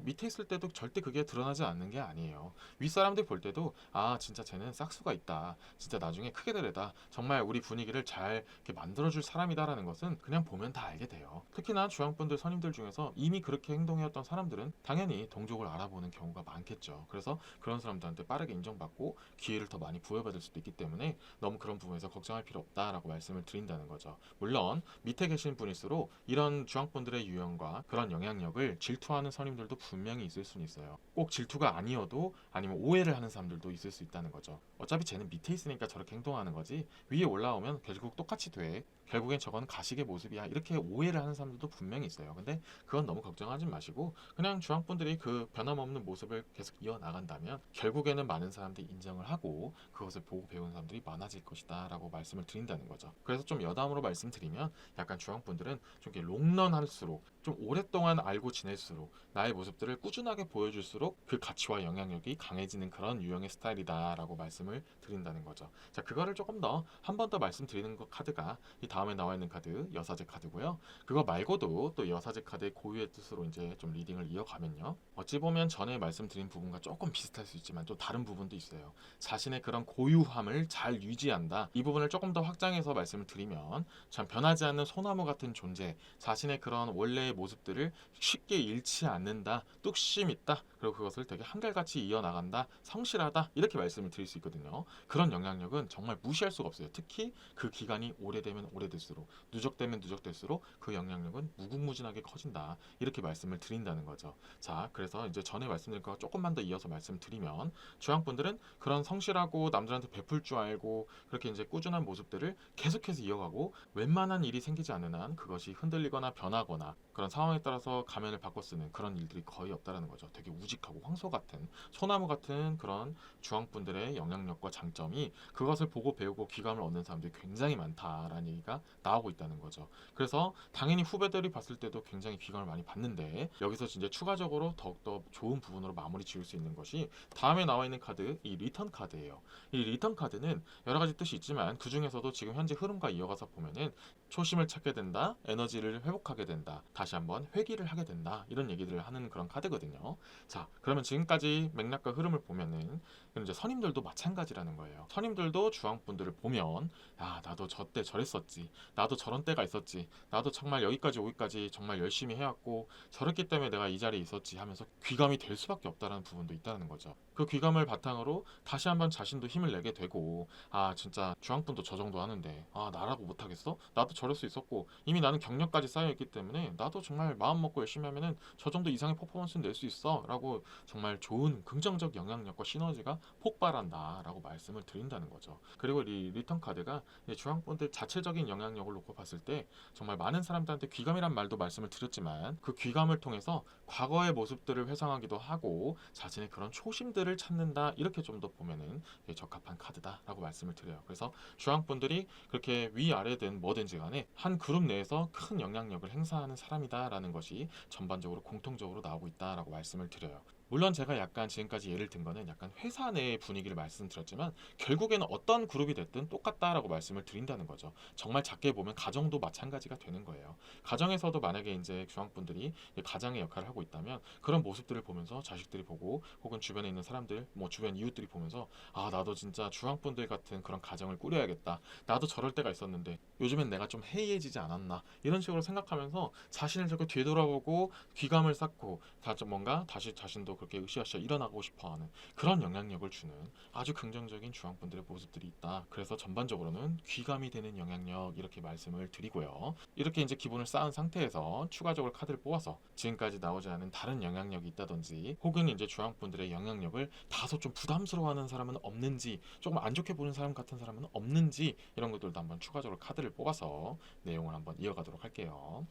밑에 있을 때도 절대 그게 드러나지 않는 게 아니에요. 윗사람들 볼 때도 진짜 쟤는 싹수가 있다. 진짜 나중에 크게 되려다. 정말 우리 분위기를 잘 이렇게 만들어줄 사람이다라는 것은 그냥 보면 다 알게 돼요. 특히나 주황분들 선임들 중에서 이미 그렇게 행동해왔던 사람들은 당연히 동족을 알아보는 경우가 많겠죠. 그래서 그런 사람들한테 빠르게 인정받고 기회를 더 많이 부여받을 수도 있기 때문에 너무 그런 부분에서 걱정할 필요 없다라고 말씀을 드린다는 거죠. 물론 밑에 계신 분일수록 이런 주황분들의 유형과 그런 영향력을 질투하는 선임들도 분명히 있을 수는 있어요. 꼭 질투가 아니어도 아니면 오해를 하는 사람들도 있을 수 있다는 거죠. 어차피 쟤는 밑에 있으니까 저렇게 행동하는 거지 위에 올라오면 결국 똑같이 돼. 결국엔 저건 가식의 모습이야. 이렇게 오해를 하는 사람들도 분명히 있어요. 근데 그건 너무 걱정하지 마시고 그냥 주황분들이 그 변함없는 모습을 계속 이어나간다면 결국에는 많은 사람들이 인정을 하고 그것을 보고 배우는 사람들이 많아질 것이다 라고 말씀을 드린다는 거죠. 그래서 좀 여담으로 말씀드리면 약간 주황분들은 좀 이렇게 롱런할수록 좀 오랫동안 알고 지낼수록 나의 모습들을 꾸준하게 보여줄수록 그 가치와 영향력이 강해지는 그런 유형의 스타일이다 라고 말씀을 드린다는 거죠. 자, 그거를 조금 더 한 번 더 말씀드리는 것 카드가 이 다음에 나와 있는 카드 여사제 카드고요. 그거 말고도 또 여사제 카드의 고유의 뜻으로 이제 좀 리딩을 이어가면요. 어찌 보면 전에 말씀드린 부분과 조금 비슷할 수 있지만 또 다른 부분도 있어요. 자신의 그런 고유함을 잘 유지한다. 이 부분을 조금 더 확장해서 말씀을 드리면 참 변하지 않는 소나무 같은 존재, 자신의 그런 원래의 모습들을 쉽게 잃지 않는다. 뚝심 있다. 그리고 그것을 되게 한결같이 이어나간다. 성실하다. 이렇게 말씀을 드릴 수 있거든요. 그런 영향력은 정말 무시할 수가 없어요. 특히 그 기간이 오래되면 오래될수록 누적되면 누적될수록 그 영향력은 무궁무진하게 커진다. 이렇게 말씀을 드린다는 거죠. 자, 그래서 이제 전에 말씀드린 거 조금만 더 이어서 말씀드리면 주황분들은 그런 성실하고 남들한테 베풀 줄 알고 그렇게 이제 꾸준한 모습들을 계속해서 이어가고 웬만한 일이 생기지 않는 한 그것이 흔들리거나 변하거나 그런 상황에 따라서 가면을 바꿔 쓰는 그런 일들이 거의 없다라는 거죠. 되게 우직하고 황소 같은 소나무 같은 그런 주황분들의 영향력과 장점이 그것을 보고 배우고 귀감을 얻는 사람들이 굉장히 많다라는 얘기가 나오고 있다는 거죠. 그래서 당연히 후배들이 봤을 때도 굉장히 귀감을 많이 받는데 여기서 이제 추가적으로 더욱더 좋은 부분으로 마무리 지을 수 있는 것이 다음에 나와 있는 카드 이 리턴 카드예요. 이 리턴 카드는 여러 가지 뜻이 있지만 그 중에서도 지금 현재 흐름과 이어가서 보면은 초심을 찾게 된다, 에너지를 회복하게 된다, 다시 한번 회귀를 하게 된다. 이런 얘기들을 하는 그런 카드거든요. 자, 그러면 지금까지 맥락과 흐름을 보면은 이제 선임들도 마찬가지라는 거예요. 선임들도 주황분들을 보면 나도 저 때 저랬었지. 나도 저런 때가 있었지. 나도 정말 여기까지 오기까지 정말 열심히 해왔고 저랬기 때문에 내가 이 자리에 있었지 하면서 귀감이 될 수밖에 없다는 부분도 있다는 거죠. 그 귀감을 바탕으로 다시 한번 자신도 힘을 내게 되고 진짜 주황분도 저 정도 하는데 나라고 못하겠어? 나도 저럴 수 있었고 이미 나는 경력까지 쌓여있기 때문에 나도 정말 마음 먹고 열심히 하면은 저 정도 이상의 퍼포먼스는 낼 수 있어 라고 정말 좋은 긍정적 영향력과 시너지가 폭발한다 라고 말씀을 드린다는 거죠. 그리고 이 리턴 카드가 주황분들 자체적인 영향력을 놓고 봤을 때 정말 많은 사람들한테 귀감이란 말도 말씀을 드렸지만 그 귀감을 통해서 과거의 모습들을 회상하기도 하고 자신의 그런 초심들을 찾는다 이렇게 좀 더 보면은 적합한 카드다라고 말씀을 드려요. 그래서 주황분들이 그렇게 위아래든 뭐든지 간에 한 그룹 내에서 큰 영향력을 행사하는 사람이다라는 것이 전반적으로 공통적으로 나오고 있다라고 말씀을 드려요. 물론 제가 약간 지금까지 예를 든 거는 약간 회사 내 분위기를 말씀드렸지만 결국에는 어떤 그룹이 됐든 똑같다라고 말씀을 드린다는 거죠. 정말 작게 보면 가정도 마찬가지가 되는 거예요. 가정에서도 만약에 이제 주황분들이 가장의 역할을 하고 있다면 그런 모습들을 보면서 자식들이 보고 혹은 주변에 있는 사람들, 뭐 주변 이웃들이 보면서 나도 진짜 주황분들 같은 그런 가정을 꾸려야겠다. 나도 저럴 때가 있었는데 요즘엔 내가 좀 해이해지지 않았나 이런 식으로 생각하면서 자신을 자꾸 되돌아보고 귀감을 쌓고 좀 뭔가 다시 자신도 그렇게 으쌰으쌰 일어나고 싶어하는 그런 영향력을 주는 아주 긍정적인 주황분들의 모습들이 있다. 그래서 전반적으로는 귀감이 되는 영향력 이렇게 말씀을 드리고요. 이렇게 이제 기본을 쌓은 상태에서 추가적으로 카드를 뽑아서 지금까지 나오지 않은 다른 영향력이 있다든지 혹은 이제 주황분들의 영향력을 다소 좀 부담스러워하는 사람은 없는지 조금 안 좋게 보는 사람 같은 사람은 없는지 이런 것들도 한번 추가적으로 카드를 뽑아서 내용을 한번 이어가도록 할게요.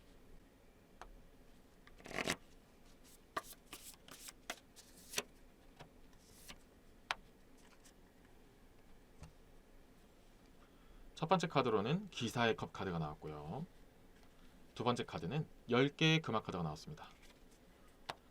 첫 번째 카드로는 기사의 컵 카드가 나왔고요. 두 번째 카드는 10개의 금화 카드가 나왔습니다.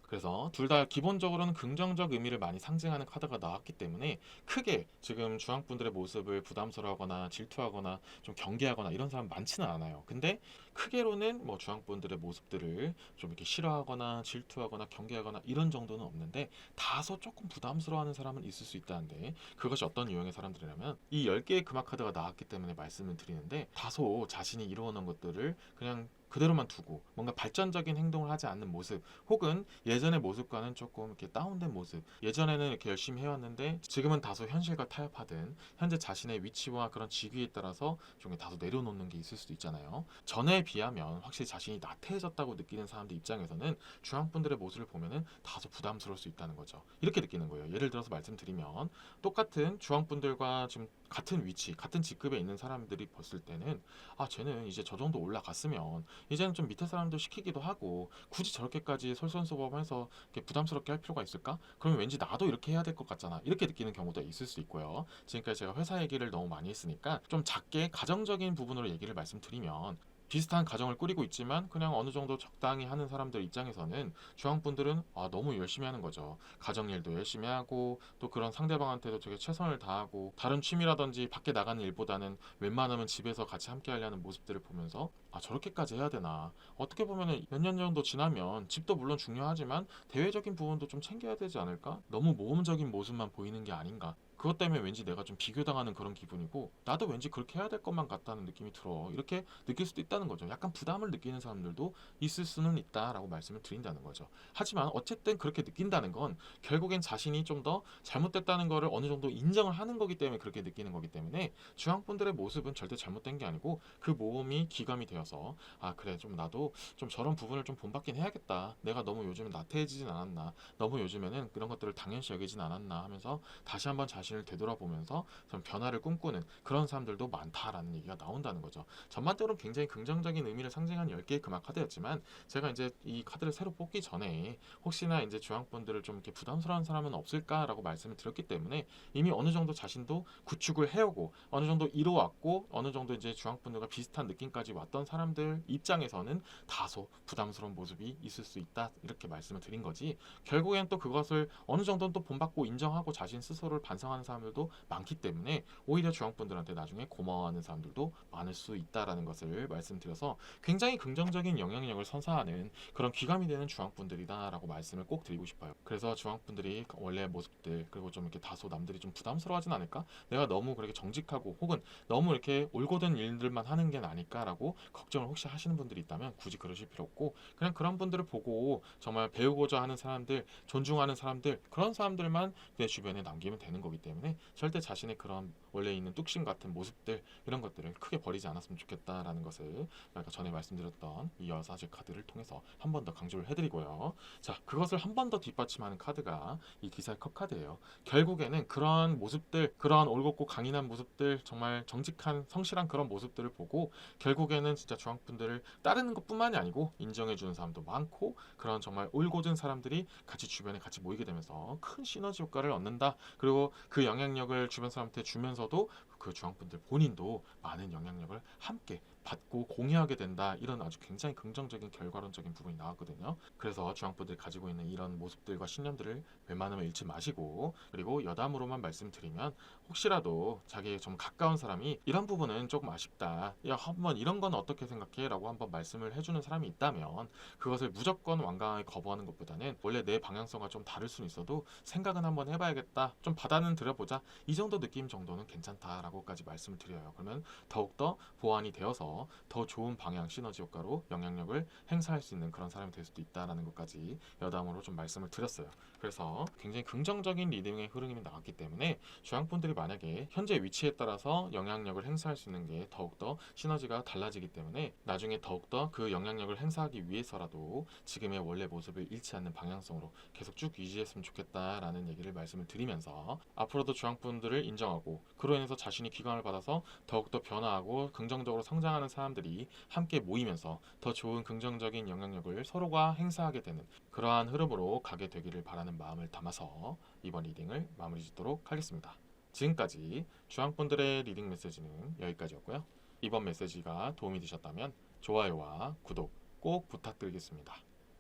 그래서 둘 다 기본적으로는 긍정적 의미를 많이 상징하는 카드가 나왔기 때문에 크게 지금 주황분들의 모습을 부담스러워하거나 질투하거나 좀 경계하거나 이런 사람 많지는 않아요. 근데 크게로는 뭐 주황분들의 모습들을 좀 이렇게 싫어하거나 질투하거나 경계하거나 이런 정도는 없는데 다소 조금 부담스러워하는 사람은 있을 수 있다는데 그것이 어떤 유형의 사람들이냐면 이 10개의 금화 카드가 나왔기 때문에 말씀을 드리는데 다소 자신이 이루어놓은 것들을 그냥 그대로만 두고 뭔가 발전적인 행동을 하지 않는 모습 혹은 예전의 모습과는 조금 이렇게 다운된 모습 예전에는 이렇게 열심히 해왔는데 지금은 다소 현실과 타협하든 현재 자신의 위치와 그런 직위에 따라서 좀 다소 내려놓는 게 있을 수도 있잖아요. 전에 비하면 확실히 자신이 나태해졌다고 느끼는 사람들 입장에서는 주황분들의 모습을 보면은 다소 부담스러울 수 있다는 거죠. 이렇게 느끼는 거예요. 예를 들어서 말씀드리면 똑같은 주황분들과 지금 같은 위치 같은 직급에 있는 사람들이 봤을 때는 쟤는 이제 저 정도 올라갔으면 이제는 좀 밑에 사람들 시키기도 하고 굳이 저렇게까지 솔선수범해서 이렇게 부담스럽게 할 필요가 있을까? 그러면 왠지 나도 이렇게 해야 될 것 같잖아. 이렇게 느끼는 경우도 있을 수 있고요. 지금까지 제가 회사 얘기를 너무 많이 했으니까 좀 작게 가정적인 부분으로 얘기를 말씀드리면 비슷한 가정을 꾸리고 있지만 그냥 어느 정도 적당히 하는 사람들 입장에서는 주황분들은 너무 열심히 하는 거죠. 가정일도 열심히 하고 또 그런 상대방한테도 되게 최선을 다하고 다른 취미라든지 밖에 나가는 일보다는 웬만하면 집에서 같이 함께 하려는 모습들을 보면서 저렇게까지 해야 되나 어떻게 보면 몇 년 정도 지나면 집도 물론 중요하지만 대외적인 부분도 좀 챙겨야 되지 않을까? 너무 모험적인 모습만 보이는 게 아닌가? 그것 때문에 왠지 내가 좀 비교당하는 그런 기분이고 나도 왠지 그렇게 해야 될 것만 같다는 느낌이 들어. 이렇게 느낄 수도 있다는 거죠. 약간 부담을 느끼는 사람들도 있을 수는 있다라고 말씀을 드린다는 거죠. 하지만 어쨌든 그렇게 느낀다는 건 결국엔 자신이 좀 더 잘못됐다는 거를 어느 정도 인정을 하는 거기 때문에 그렇게 느끼는 거기 때문에 주황분들의 모습은 절대 잘못된 게 아니고 그 모험이 기감이 되어서 그래 좀 나도 좀 저런 부분을 좀 본받긴 해야겠다. 내가 너무 요즘에 나태해지진 않았나. 너무 요즘에는 그런 것들을 당연시 여기진 않았나 하면서 다시 한번 자신을 되돌아보면서 좀 변화를 꿈꾸는 그런 사람들도 많다라는 얘기가 나온다는 거죠. 전반적으로 굉장히 긍정적인 의미를 상징한 10개의 금화 카드였지만 제가 이제 이 카드를 새로 뽑기 전에 혹시나 이제 주황분들을 좀 이렇게 부담스러운 사람은 없을까라고 말씀을 드렸기 때문에 이미 어느 정도 자신도 구축을 해오고 어느 정도 이뤄왔고 어느 정도 이제 주황분들과 비슷한 느낌까지 왔던 사람들 입장에서는 다소 부담스러운 모습이 있을 수 있다, 이렇게 말씀을 드린 거지, 결국엔 또 그것을 어느 정도는 또 본받고 인정하고 자신 스스로를 반성하는 사람들도 많기 때문에 오히려 주황분들한테 나중에 고마워하는 사람들도 많을 수 있다라는 것을 말씀드려서 굉장히 긍정적인 영향력을 선사하는 그런 귀감이 되는 주황분들이다라고 말씀을 꼭 드리고 싶어요. 그래서 주황분들이 원래 모습들, 그리고 좀 이렇게 다소 남들이 좀 부담스러워하진 않을까? 내가 너무 그렇게 정직하고 혹은 너무 이렇게 올곧은 일들만 하는 게 아닐까라고 걱정을 혹시 하시는 분들이 있다면 굳이 그러실 필요 없고, 그냥 그런 분들을 보고 정말 배우고자 하는 사람들, 존중하는 사람들, 그런 사람들만 내 주변에 남기면 되는 거기 때문에 절대 자신의 그런 원래 있는 뚝심 같은 모습들, 이런 것들을 크게 버리지 않았으면 좋겠다라는 것을 아까 전에 말씀드렸던 이 여사제 카드를 통해서 한 번 더 강조를 해드리고요. 자, 그것을 한 번 더 뒷받침하는 카드가 이 기사의 컵 카드예요. 결국에는 그런 모습들, 그러한 올곧고 강인한 모습들, 정말 정직한 성실한 그런 모습들을 보고 결국에는 진짜 주황분들을 따르는 것뿐만이 아니고 인정해주는 사람도 많고, 그런 정말 올곧은 사람들이 같이 주변에 같이 모이게 되면서 큰 시너지 효과를 얻는다. 그리고 그 영향력을 주변 사람한테 주면서도 그 주황분들 본인도 많은 영향력을 함께 받고 공유하게 된다, 이런 아주 굉장히 긍정적인 결과론적인 부분이 나왔거든요. 그래서 주황분들이 가지고 있는 이런 모습들과 신념들을 웬만하면 잃지 마시고, 그리고 여담으로만 말씀드리면 혹시라도 자기의 좀 가까운 사람이 이런 부분은 조금 아쉽다, 야 한번 이런 건 어떻게 생각해? 라고 한번 말씀을 해주는 사람이 있다면 그것을 무조건 완강하게 거부하는 것보다는 원래 내 방향성과 좀 다를 수는 있어도 생각은 한번 해봐야겠다, 좀 받아는 들여보자, 이 정도 느낌 정도는 괜찮다라고까지 말씀을 드려요. 그러면 더욱더 보완이 되어서 더 좋은 방향 시너지 효과로 영향력을 행사할 수 있는 그런 사람이 될 수도 있다라는 것까지 여담으로 좀 말씀을 드렸어요. 그래서 굉장히 긍정적인 리딩의 흐름이 나왔기 때문에 주황분들이 만약에 현재 위치에 따라서 영향력을 행사할 수 있는 게 더욱더 시너지가 달라지기 때문에 나중에 더욱더 그 영향력을 행사하기 위해서라도 지금의 원래 모습을 잃지 않는 방향성으로 계속 쭉 유지했으면 좋겠다라는 얘기를 말씀을 드리면서 앞으로도 주황분들을 인정하고 그로 인해서 자신이 귀감을 받아서 더욱더 변화하고 긍정적으로 성장하는 사람들이 함께 모이면서 더 좋은 긍정적인 영향력을 서로가 행사하게 되는 그러한 흐름으로 가게 되기를 바라는 마음을 담아서 이번 리딩을 마무리 짓도록 하겠습니다. 지금까지 주황분들의 리딩 메시지는 여기까지였고요. 이번 메시지가 도움이 되셨다면 좋아요와 구독 꼭 부탁드리겠습니다.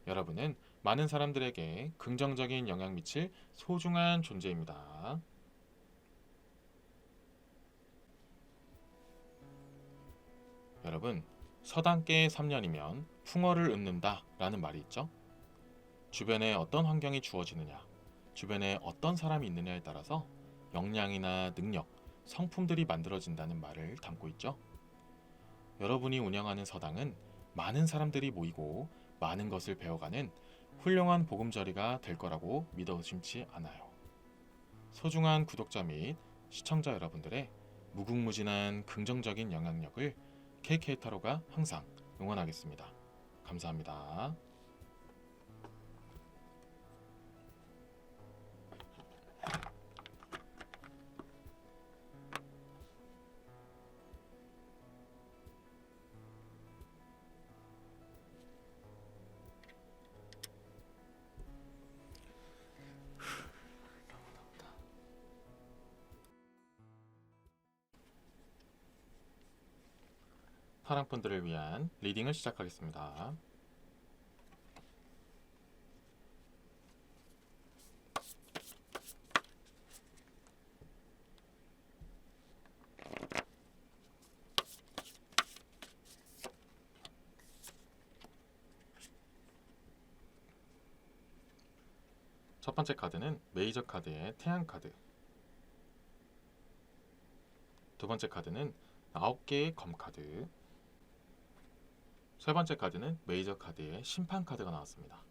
여러분은 많은 사람들에게 긍정적인 영향 미칠 소중한 존재입니다. 여러분, 서당계 3년이면 풍어를 읊는다 라는 말이 있죠. 주변에 어떤 환경이 주어지느냐, 주변에 어떤 사람이 있느냐에 따라서 역량이나 능력, 성품들이 만들어진다는 말을 담고 있죠. 여러분이 운영하는 서당은 많은 사람들이 모이고 많은 것을 배워가는 훌륭한 보금자리가 될 거라고 믿어 의심치 않아요. 소중한 구독자 및 시청자 여러분들의 무궁무진한 긍정적인 영향력을 KK타로가 항상 응원하겠습니다. 감사합니다. 파랑분들을 위한 리딩을 시작하겠습니다. 첫 번째 카드는 메이저 카드의 태양 카드, 두 번째 카드는 9개의 검 카드, 세 번째 카드는 메이저 카드의 심판 카드가 나왔습니다.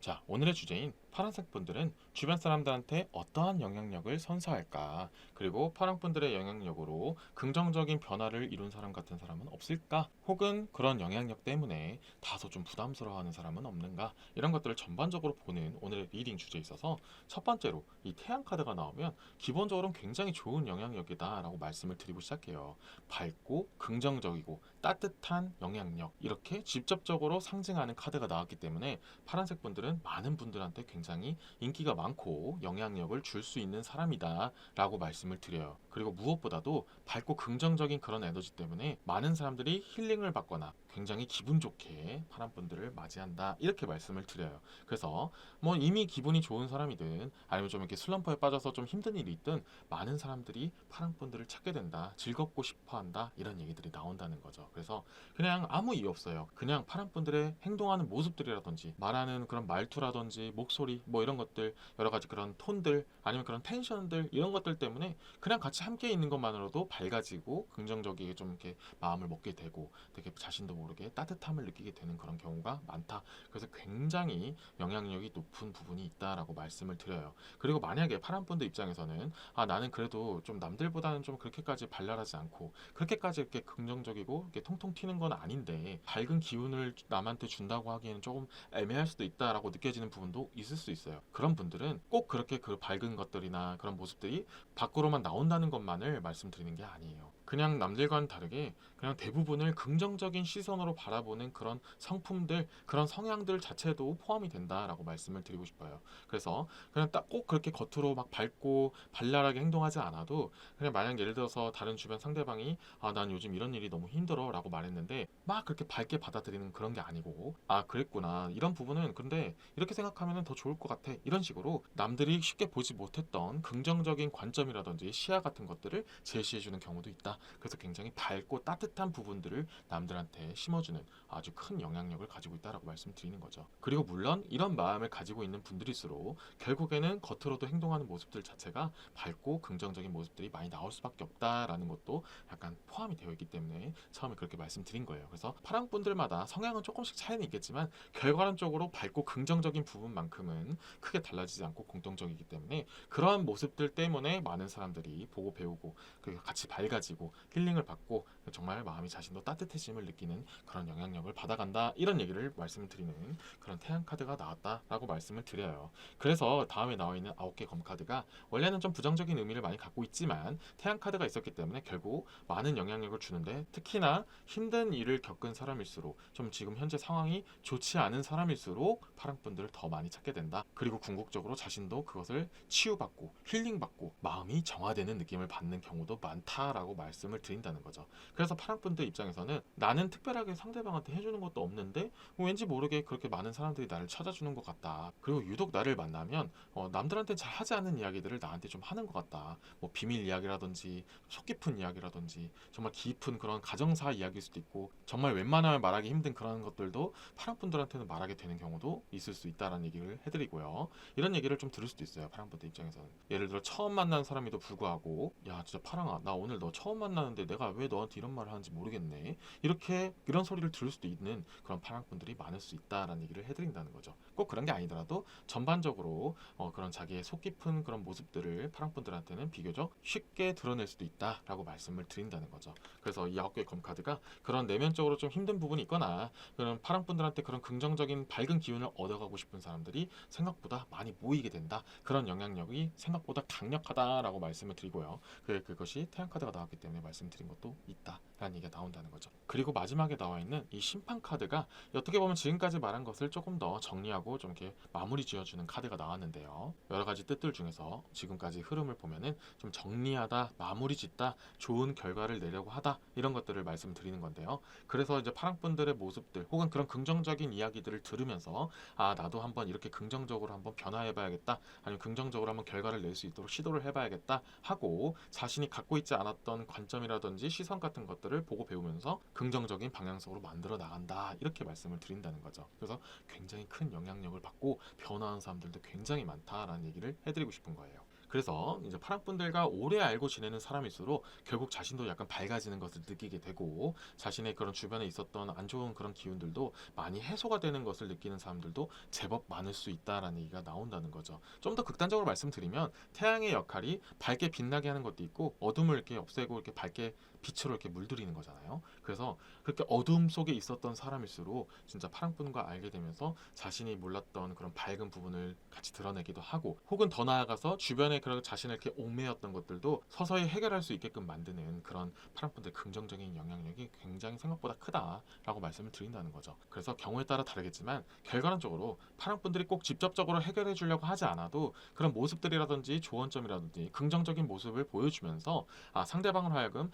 자, 오늘의 주제인 파란색 분들은 주변 사람들한테 어떠한 영향력을 선사할까? 그리고 파랑 분들의 영향력으로 긍정적인 변화를 이룬 사람 같은 사람은 없을까? 혹은 그런 영향력 때문에 다소 좀 부담스러워하는 사람은 없는가? 이런 것들을 전반적으로 보는 오늘의 리딩 주제에 있어서 첫 번째로 이 태양 카드가 나오면 기본적으로는 굉장히 좋은 영향력이다 라고 말씀을 드리고 시작해요. 밝고 긍정적이고 따뜻한 영향력, 이렇게 직접적으로 상징하는 카드가 나왔기 때문에 파란색 분들은 많은 분들한테 굉장히 굉장히 인기가 많고 영향력을 줄 수 있는 사람이다 라고 말씀을 드려요. 그리고 무엇보다도 밝고 긍정적인 그런 에너지 때문에 많은 사람들이 힐링을 받거나 굉장히 기분 좋게 파란분들을 맞이한다 이렇게 말씀을 드려요. 그래서 뭐 이미 기분이 좋은 사람이든 아니면 좀 이렇게 슬럼프에 빠져서 좀 힘든 일이 있든 많은 사람들이 파란분들을 찾게 된다, 즐겁고 싶어한다 이런 얘기들이 나온다는 거죠. 그래서 그냥 아무 이유 없어요. 그냥 파란분들의 행동하는 모습들이라든지 말하는 그런 말투라든지 목소리 뭐 이런 것들 여러 가지 그런 톤들 아니면 그런 텐션들 이런 것들 때문에 그냥 같이 함께 있는 것만으로도 밝아지고 긍정적이게 좀 이렇게 마음을 먹게 되고 되게 자신도 모르게 따뜻함을 느끼게 되는 그런 경우가 많다. 그래서 굉장히 영향력이 높은 부분이 있다라고 말씀을 드려요. 그리고 만약에 파란분들 입장에서는 나는 그래도 좀 남들보다는 좀 그렇게까지 발랄하지 않고 그렇게까지 이렇게 긍정적이고 이렇게 통통 튀는 건 아닌데 밝은 기운을 남한테 준다고 하기에는 조금 애매할 수도 있다라고 느껴지는 부분도 있을 수 있어요. 그런 분들은 꼭 그렇게 그 밝은 것들이나 그런 모습들이 밖으로만 나온다는 것만을 말씀드리는 게 아니에요. 그냥 남들과는 다르게 그냥 대부분을 긍정적인 시선으로 바라보는 그런 성품들, 그런 성향들 자체도 포함이 된다라고 말씀을 드리고 싶어요. 그래서 그냥 딱 꼭 그렇게 겉으로 막 밝고 발랄하게 행동하지 않아도 그냥 만약 예를 들어서 다른 주변 상대방이 난 요즘 이런 일이 너무 힘들어 라고 말했는데 막 그렇게 밝게 받아들이는 그런 게 아니고 그랬구나 이런 부분은 근데 이렇게 생각하면 더 좋을 것 같아 이런 식으로 남들이 쉽게 보지 못했던 긍정적인 관점이라든지 시야 같은 것들을 제시해주는 경우도 있다. 그래서 굉장히 밝고 따뜻한 부분들을 남들한테 심어주는 아주 큰 영향력을 가지고 있다라고 말씀드리는 거죠. 그리고 물론 이런 마음을 가지고 있는 분들일수록 결국에는 겉으로도 행동하는 모습들 자체가 밝고 긍정적인 모습들이 많이 나올 수밖에 없다라는 것도 약간 포함이 되어 있기 때문에 처음에 그렇게 말씀드린 거예요. 그래서 파랑분들마다 성향은 조금씩 차이는 있겠지만 결과론적으로 밝고 긍정적인 부분만큼은 크게 달라지지 않고 공통적이기 때문에 그러한 모습들 때문에 많은 사람들이 보고 배우고 같이 밝아지고 힐링을 받고 정말 마음이 자신도 따뜻해짐을 느끼는 그런 영향력을 받아간다 이런 얘기를 말씀을 드리는 그런 태양 카드가 나왔다라고 말씀을 드려요. 그래서 다음에 나와 있는 9개 검 카드가 원래는 좀 부정적인 의미를 많이 갖고 있지만 태양 카드가 있었기 때문에 결국 많은 영향력을 주는데 특히나 힘든 일을 겪은 사람일수록 좀 지금 현재 상황이 좋지 않은 사람일수록 파랑분들을 더 많이 찾게 된다. 그리고 궁극적으로 자신도 그것을 치유받고 힐링받고 마음이 정화되는 느낌을 받는 경우도 많다라고 말씀을 드린다는 거죠. 그래서 파랑분들 입장에서는 나는 특별하게 상대방한테 해주는 것도 없는데 왠지 모르게 그렇게 많은 사람들이 나를 찾아주는 것 같다. 그리고 유독 나를 만나면 남들한테 잘 하지 않는 이야기들을 나한테 좀 하는 것 같다. 뭐 비밀 이야기라든지 속 깊은 이야기라든지 정말 깊은 그런 가정사 이야기일 수도 있고 정말 웬만하면 말하기 힘든 그런 것들도 파랑분들한테는 말하게 되는 경우도 있을 수 있다라는 얘기를 해드리고요. 이런 얘기를 좀 들을 수도 있어요. 파랑분들 입장에서는 예를 들어 처음 만난 사람에도 불구하고 야 진짜 파랑아 나 오늘 너 처음 만나는데 내가 왜 너한테 이런 말을 하는지 모르겠네 이렇게 이런 소리를 들을 수도 있는 그런 파랑분들이 많을 수 있다라는 얘기를 해드린다는 거죠. 꼭 그런 게 아니더라도 전반적으로 그런 자기의 속 깊은 그런 모습들을 파랑분들한테는 비교적 쉽게 드러낼 수도 있다라고 말씀을 드린다는 거죠. 그래서 이 9개의 검카드가 그런 내면적으로 좀 힘든 부분이 있거나 그런 파랑분들한테 그런 긍정적인 밝은 기운을 얻어가고 싶은 사람들이 생각보다 많이 모이게 된다. 그런 영향력이 생각보다 강력하다라고 말씀을 드리고요. 그것이 태양카드가 나왔기 때문에 말씀드린 것도 있다라는 얘기가 나온다는 거죠. 그리고 마지막에 나와 있는 이 심판카드가 어떻게 보면 지금까지 말한 것을 조금 더 정리하고 좀 이렇게 마무리 지어주는 카드가 나왔는데요. 여러 가지 뜻들 중에서 지금까지 흐름을 보면은 좀 정리하다, 마무리 짓다, 좋은 결과를 내려고 하다 이런 것들을 말씀드리는 건데요. 그래서 이제 파랑분들의 모습들 혹은 그런 긍정적인 이야기들을 들으면서 나도 한번 이렇게 긍정적으로 한번 변화해봐야겠다 아니면 긍정적으로 한번 결과를 낼 수 있도록 시도를 해봐야겠다 하고 자신이 갖고 있지 않았던 관점이라든지 시선 같은 것들을 보고 배우면서 긍정적인 방향성으로 만들어 나간다 이렇게 말씀을 드린다는 거죠. 그래서 굉장히 큰 영향력을 받고 변화한 사람들도 굉장히 많다라는 얘기를 해드리고 싶은 거예요. 그래서 이제 파랑분들과 오래 알고 지내는 사람일수록 결국 자신도 약간 밝아지는 것을 느끼게 되고 자신의 그런 주변에 있었던 안 좋은 그런 기운들도 많이 해소가 되는 것을 느끼는 사람들도 제법 많을 수 있다라는 얘기가 나온다는 거죠. 좀 더 극단적으로 말씀드리면 태양의 역할이 밝게 빛나게 하는 것도 있고 어둠을 이렇게 없애고 이렇게 밝게 빛으로 이렇게 물들이는 거잖아요. 그래서 그렇게 어둠 속에 있었던 사람일수록 진짜 파랑분과 알게 되면서 자신이 몰랐던 그런 밝은 부분을 같이 드러내기도 하고, 혹은 더 나아가서 주변에 그런 자신을 이렇게 얽매였던 것들도 서서히 해결할 수 있게끔 만드는 그런 파랑분들의 긍정적인 영향력이 굉장히 생각보다 크다라고 말씀을 드린다는 거죠. 그래서 경우에 따라 다르겠지만 결과론적으로 파랑분들이 꼭 직접적으로 해결해 주려고 하지 않아도 그런 모습들이라든지 조언점이라든지 긍정적인 모습을 보여주면서 상대방을 하여금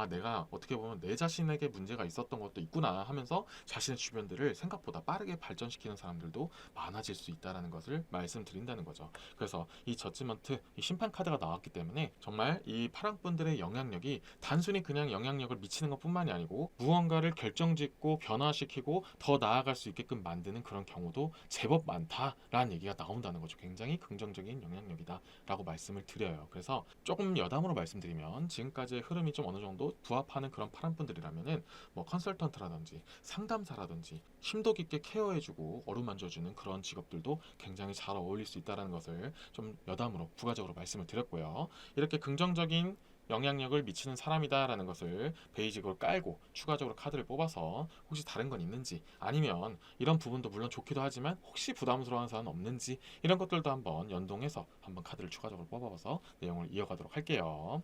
내가 어떻게 보면 내 자신에게 문제가 있었던 것도 있구나 하면서 자신의 주변들을 생각보다 빠르게 발전시키는 사람들도 많아질 수 있다는 것을 말씀드린다는 거죠. 그래서 이 저지먼트, 이 심판 카드가 나왔기 때문에 정말 이 파랑분들의 영향력이 단순히 그냥 영향력을 미치는 것뿐만이 아니고 무언가를 결정짓고 변화시키고 더 나아갈 수 있게끔 만드는 그런 경우도 제법 많다라는 얘기가 나온다는 거죠. 굉장히 긍정적인 영향력이다 라고 말씀을 드려요. 그래서 조금 여담으로 말씀드리면 지금까지의 흐름이 좀 어느 정도 부합하는 그런 파란분들이라면은 뭐 컨설턴트라든지 상담사라든지 심도 깊게 케어해주고 어루만져주는 그런 직업들도 굉장히 잘 어울릴 수 있다는 것을 좀 여담으로 부가적으로 말씀을 드렸고요. 이렇게 긍정적인 영향력을 미치는 사람이다라는 것을 베이직으로 깔고 추가적으로 카드를 뽑아서 혹시 다른 건 있는지, 아니면 이런 부분도 물론 좋기도 하지만 혹시 부담스러운 사람은 없는지, 이런 것들도 한번 연동해서 한번 카드를 추가적으로 뽑아봐서 내용을 이어가도록 할게요.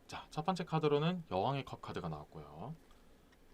자, 첫 번째 카드로는 여왕의 컵 카드가 나왔고요.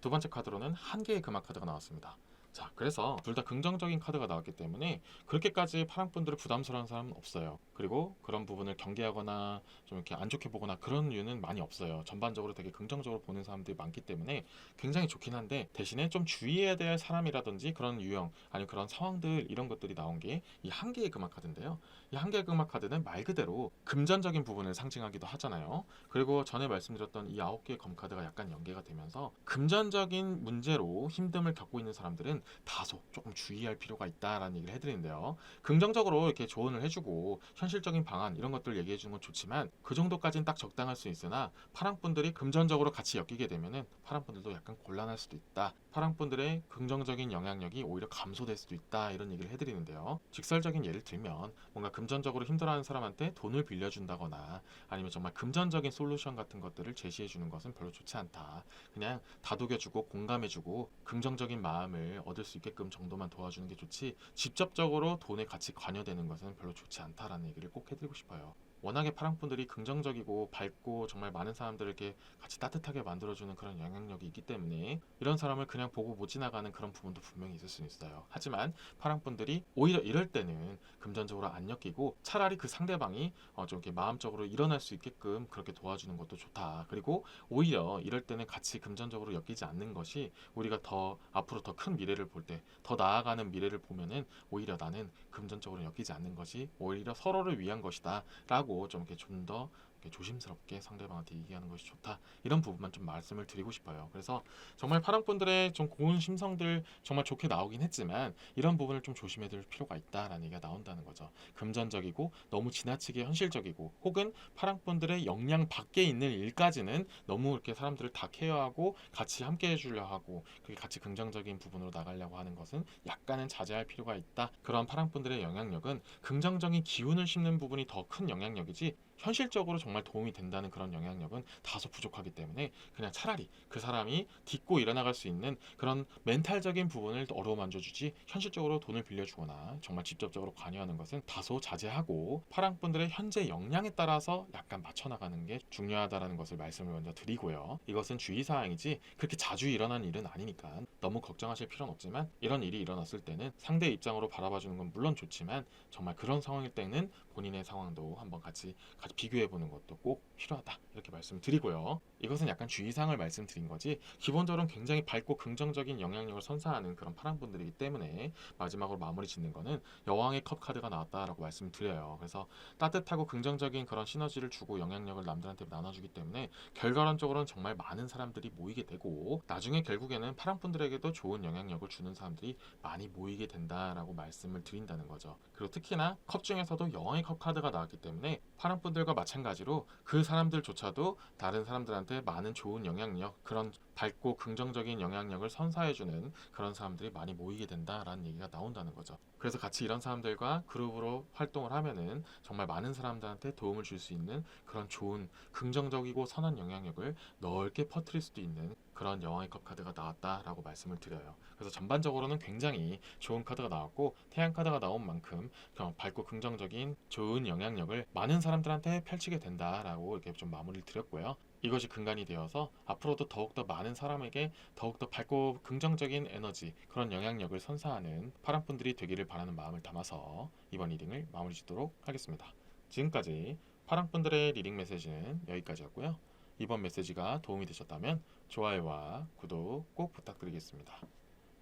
두 번째 카드로는 한 개의 금화 카드가 나왔습니다. 자, 그래서 둘 다 긍정적인 카드가 나왔기 때문에 그렇게까지 파랑분들을 부담스러운 사람은 없어요. 그리고 그런 부분을 경계하거나 좀 이렇게 안 좋게 보거나 그런 이유는 많이 없어요. 전반적으로 되게 긍정적으로 보는 사람들이 많기 때문에 굉장히 좋긴 한데, 대신에 좀 주의해야 될 사람이라든지 그런 유형 아니면 그런 상황들, 이런 것들이 나온 게 이 한 개의 금화 카드인데요. 이 한 개의 금화 카드는 말 그대로 금전적인 부분을 상징하기도 하잖아요. 그리고 전에 말씀드렸던 이 9개의 검카드가 약간 연계가 되면서 금전적인 문제로 힘듦을 겪고 있는 사람들은 다소 조금 주의할 필요가 있다라는 얘기를 해드리는데요. 긍정적으로 이렇게 조언을 해주고 현실적인 방안 이런 것들 얘기해주는 건 좋지만 그 정도까지는 딱 적당할 수 있으나, 파랑분들이 금전적으로 같이 엮이게 되면은 파랑분들도 약간 곤란할 수도 있다. 파랑분들의 긍정적인 영향력이 오히려 감소될 수도 있다, 이런 얘기를 해드리는데요. 직설적인 예를 들면 뭔가 금전적으로 힘들어하는 사람한테 돈을 빌려준다거나 아니면 정말 금전적인 솔루션 같은 것들을 제시해주는 것은 별로 좋지 않다. 그냥 다독여주고 공감해주고 긍정적인 마음을 얻을 수 있게끔 정도만 도와주는 게 좋지, 직접적으로 돈에 같이 관여되는 것은 별로 좋지 않다라는 얘기를 꼭 해드리고 싶어요. 워낙에 파랑분들이 긍정적이고 밝고 정말 많은 사람들을 이렇게 같이 따뜻하게 만들어주는 그런 영향력이 있기 때문에 이런 사람을 그냥 보고 못 지나가는 그런 부분도 분명히 있을 수 있어요. 하지만 파랑분들이 오히려 이럴 때는 금전적으로 안 엮이고 차라리 그 상대방이 좀 이렇게 마음적으로 일어날 수 있게끔 그렇게 도와주는 것도 좋다. 그리고 오히려 이럴 때는 같이 금전적으로 엮이지 않는 것이 우리가 더 앞으로 더 큰 미래를 볼 때, 더 나아가는 미래를 보면은 오히려 나는 금전적으로 엮이지 않는 것이 오히려 서로를 위한 것이다 라고 좀 이렇게 좀 더 조심스럽게 상대방한테 얘기하는 것이 좋다, 이런 부분만 좀 말씀을 드리고 싶어요. 그래서 정말 파랑분들의 좀 고운 심성들 정말 좋게 나오긴 했지만 이런 부분을 좀 조심해야 될 필요가 있다라는 얘기가 나온다는 거죠. 금전적이고 너무 지나치게 현실적이고 혹은 파랑분들의 역량 밖에 있는 일까지는 너무 이렇게 사람들을 다 케어하고 같이 함께 해주려 하고 그게 같이 긍정적인 부분으로 나가려고 하는 것은 약간은 자제할 필요가 있다. 그런 파랑분들의 영향력은 긍정적인 기운을 심는 부분이 더 큰 영향력이지, 현실적으로 정말 도움이 된다는 그런 영향력은 다소 부족하기 때문에 그냥 차라리 그 사람이 딛고 일어나갈 수 있는 그런 멘탈적인 부분을 어루만져주지, 현실적으로 돈을 빌려주거나 정말 직접적으로 관여하는 것은 다소 자제하고 파랑분들의 현재 역량에 따라서 약간 맞춰나가는 게 중요하다는 것을 말씀을 먼저 드리고요. 이것은 주의사항이지 그렇게 자주 일어나는 일은 아니니까 너무 걱정하실 필요는 없지만, 이런 일이 일어났을 때는 상대 입장으로 바라봐주는 건 물론 좋지만 정말 그런 상황일 때는 본인의 상황도 한번 같이 비교해보는 것도 꼭 필요하다, 이렇게 말씀드리고요. 이것은 약간 주의사항을 말씀드린 거지 기본적으로는 굉장히 밝고 긍정적인 영향력을 선사하는 그런 파랑분들이기 때문에 마지막으로 마무리 짓는 거는 여왕의 컵 카드가 나왔다라고 말씀드려요. 그래서 따뜻하고 긍정적인 그런 시너지를 주고 영향력을 남들한테 나눠주기 때문에 결과론적으로는 정말 많은 사람들이 모이게 되고 나중에 결국에는 파랑분들에게도 좋은 영향력을 주는 사람들이 많이 모이게 된다라고 말씀을 드린다는 거죠. 그리고 특히나 컵 중에서도 여왕의 컵 카드가 나왔기 때문에 파랑분들 사람들과 마찬가지로 그 사람들조차도 다른 사람들한테 많은 좋은 영향력, 그런 밝고 긍정적인 영향력을 선사해주는 그런 사람들이 많이 모이게 된다라는 얘기가 나온다는 거죠. 그래서 같이 이런 사람들과 그룹으로 활동을 하면은 정말 많은 사람들한테 도움을 줄 수 있는 그런 좋은 긍정적이고 선한 영향력을 넓게 퍼뜨릴 수도 있는 그런 여왕의 컵 카드가 나왔다라고 말씀을 드려요. 그래서 전반적으로는 굉장히 좋은 카드가 나왔고, 태양 카드가 나온 만큼 밝고 긍정적인 좋은 영향력을 많은 사람들한테 펼치게 된다라고 이렇게 좀 마무리를 드렸고요. 이것이 근간이 되어서 앞으로도 더욱더 많은 사람에게 더욱더 밝고 긍정적인 에너지, 그런 영향력을 선사하는 파랑분들이 되기를 바라는 마음을 담아서 이번 리딩을 마무리 짓도록 하겠습니다. 지금까지 파랑분들의 리딩 메시지는 여기까지였고요. 이번 메시지가 도움이 되셨다면 좋아요와 구독 꼭 부탁드리겠습니다.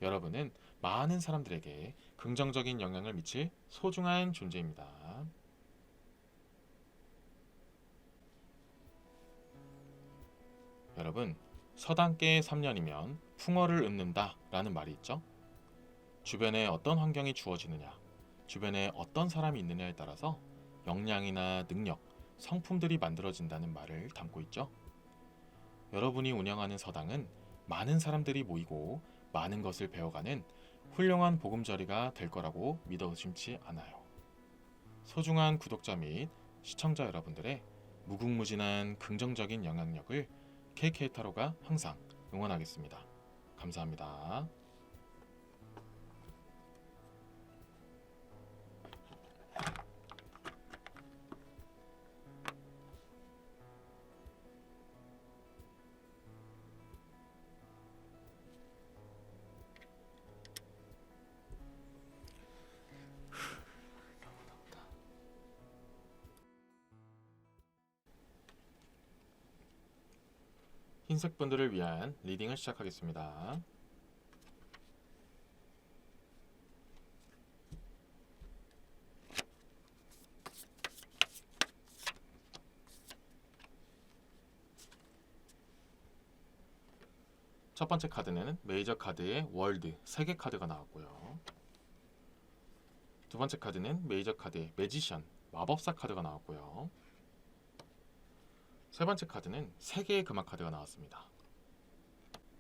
여러분은 많은 사람들에게 긍정적인 영향을 미칠 소중한 존재입니다. 여러분, 서당계 3년이면 풍어를 읊는다 라는 말이 있죠. 주변에 어떤 환경이 주어지느냐, 주변에 어떤 사람이 있느냐에 따라서 역량이나 능력, 성품들이 만들어진다는 말을 담고 있죠. 여러분이 운영하는 서당은 많은 사람들이 모이고 많은 것을 배워가는 훌륭한 보금자리가 될 거라고 믿어 의심치 않아요. 소중한 구독자 및 시청자 여러분들의 무궁무진한 긍정적인 영향력을 KK타로가 항상 응원하겠습니다. 감사합니다. 흰색 분들을 위한 리딩을 시작하겠습니다. 첫 번째 카드는 메이저 카드의 월드 3개 카드가 나왔고요. 두 번째 카드는 메이저 카드의 매지션 마법사 카드가 나왔고요. 세 번째 카드는 3개의 금화 카드가 나왔습니다.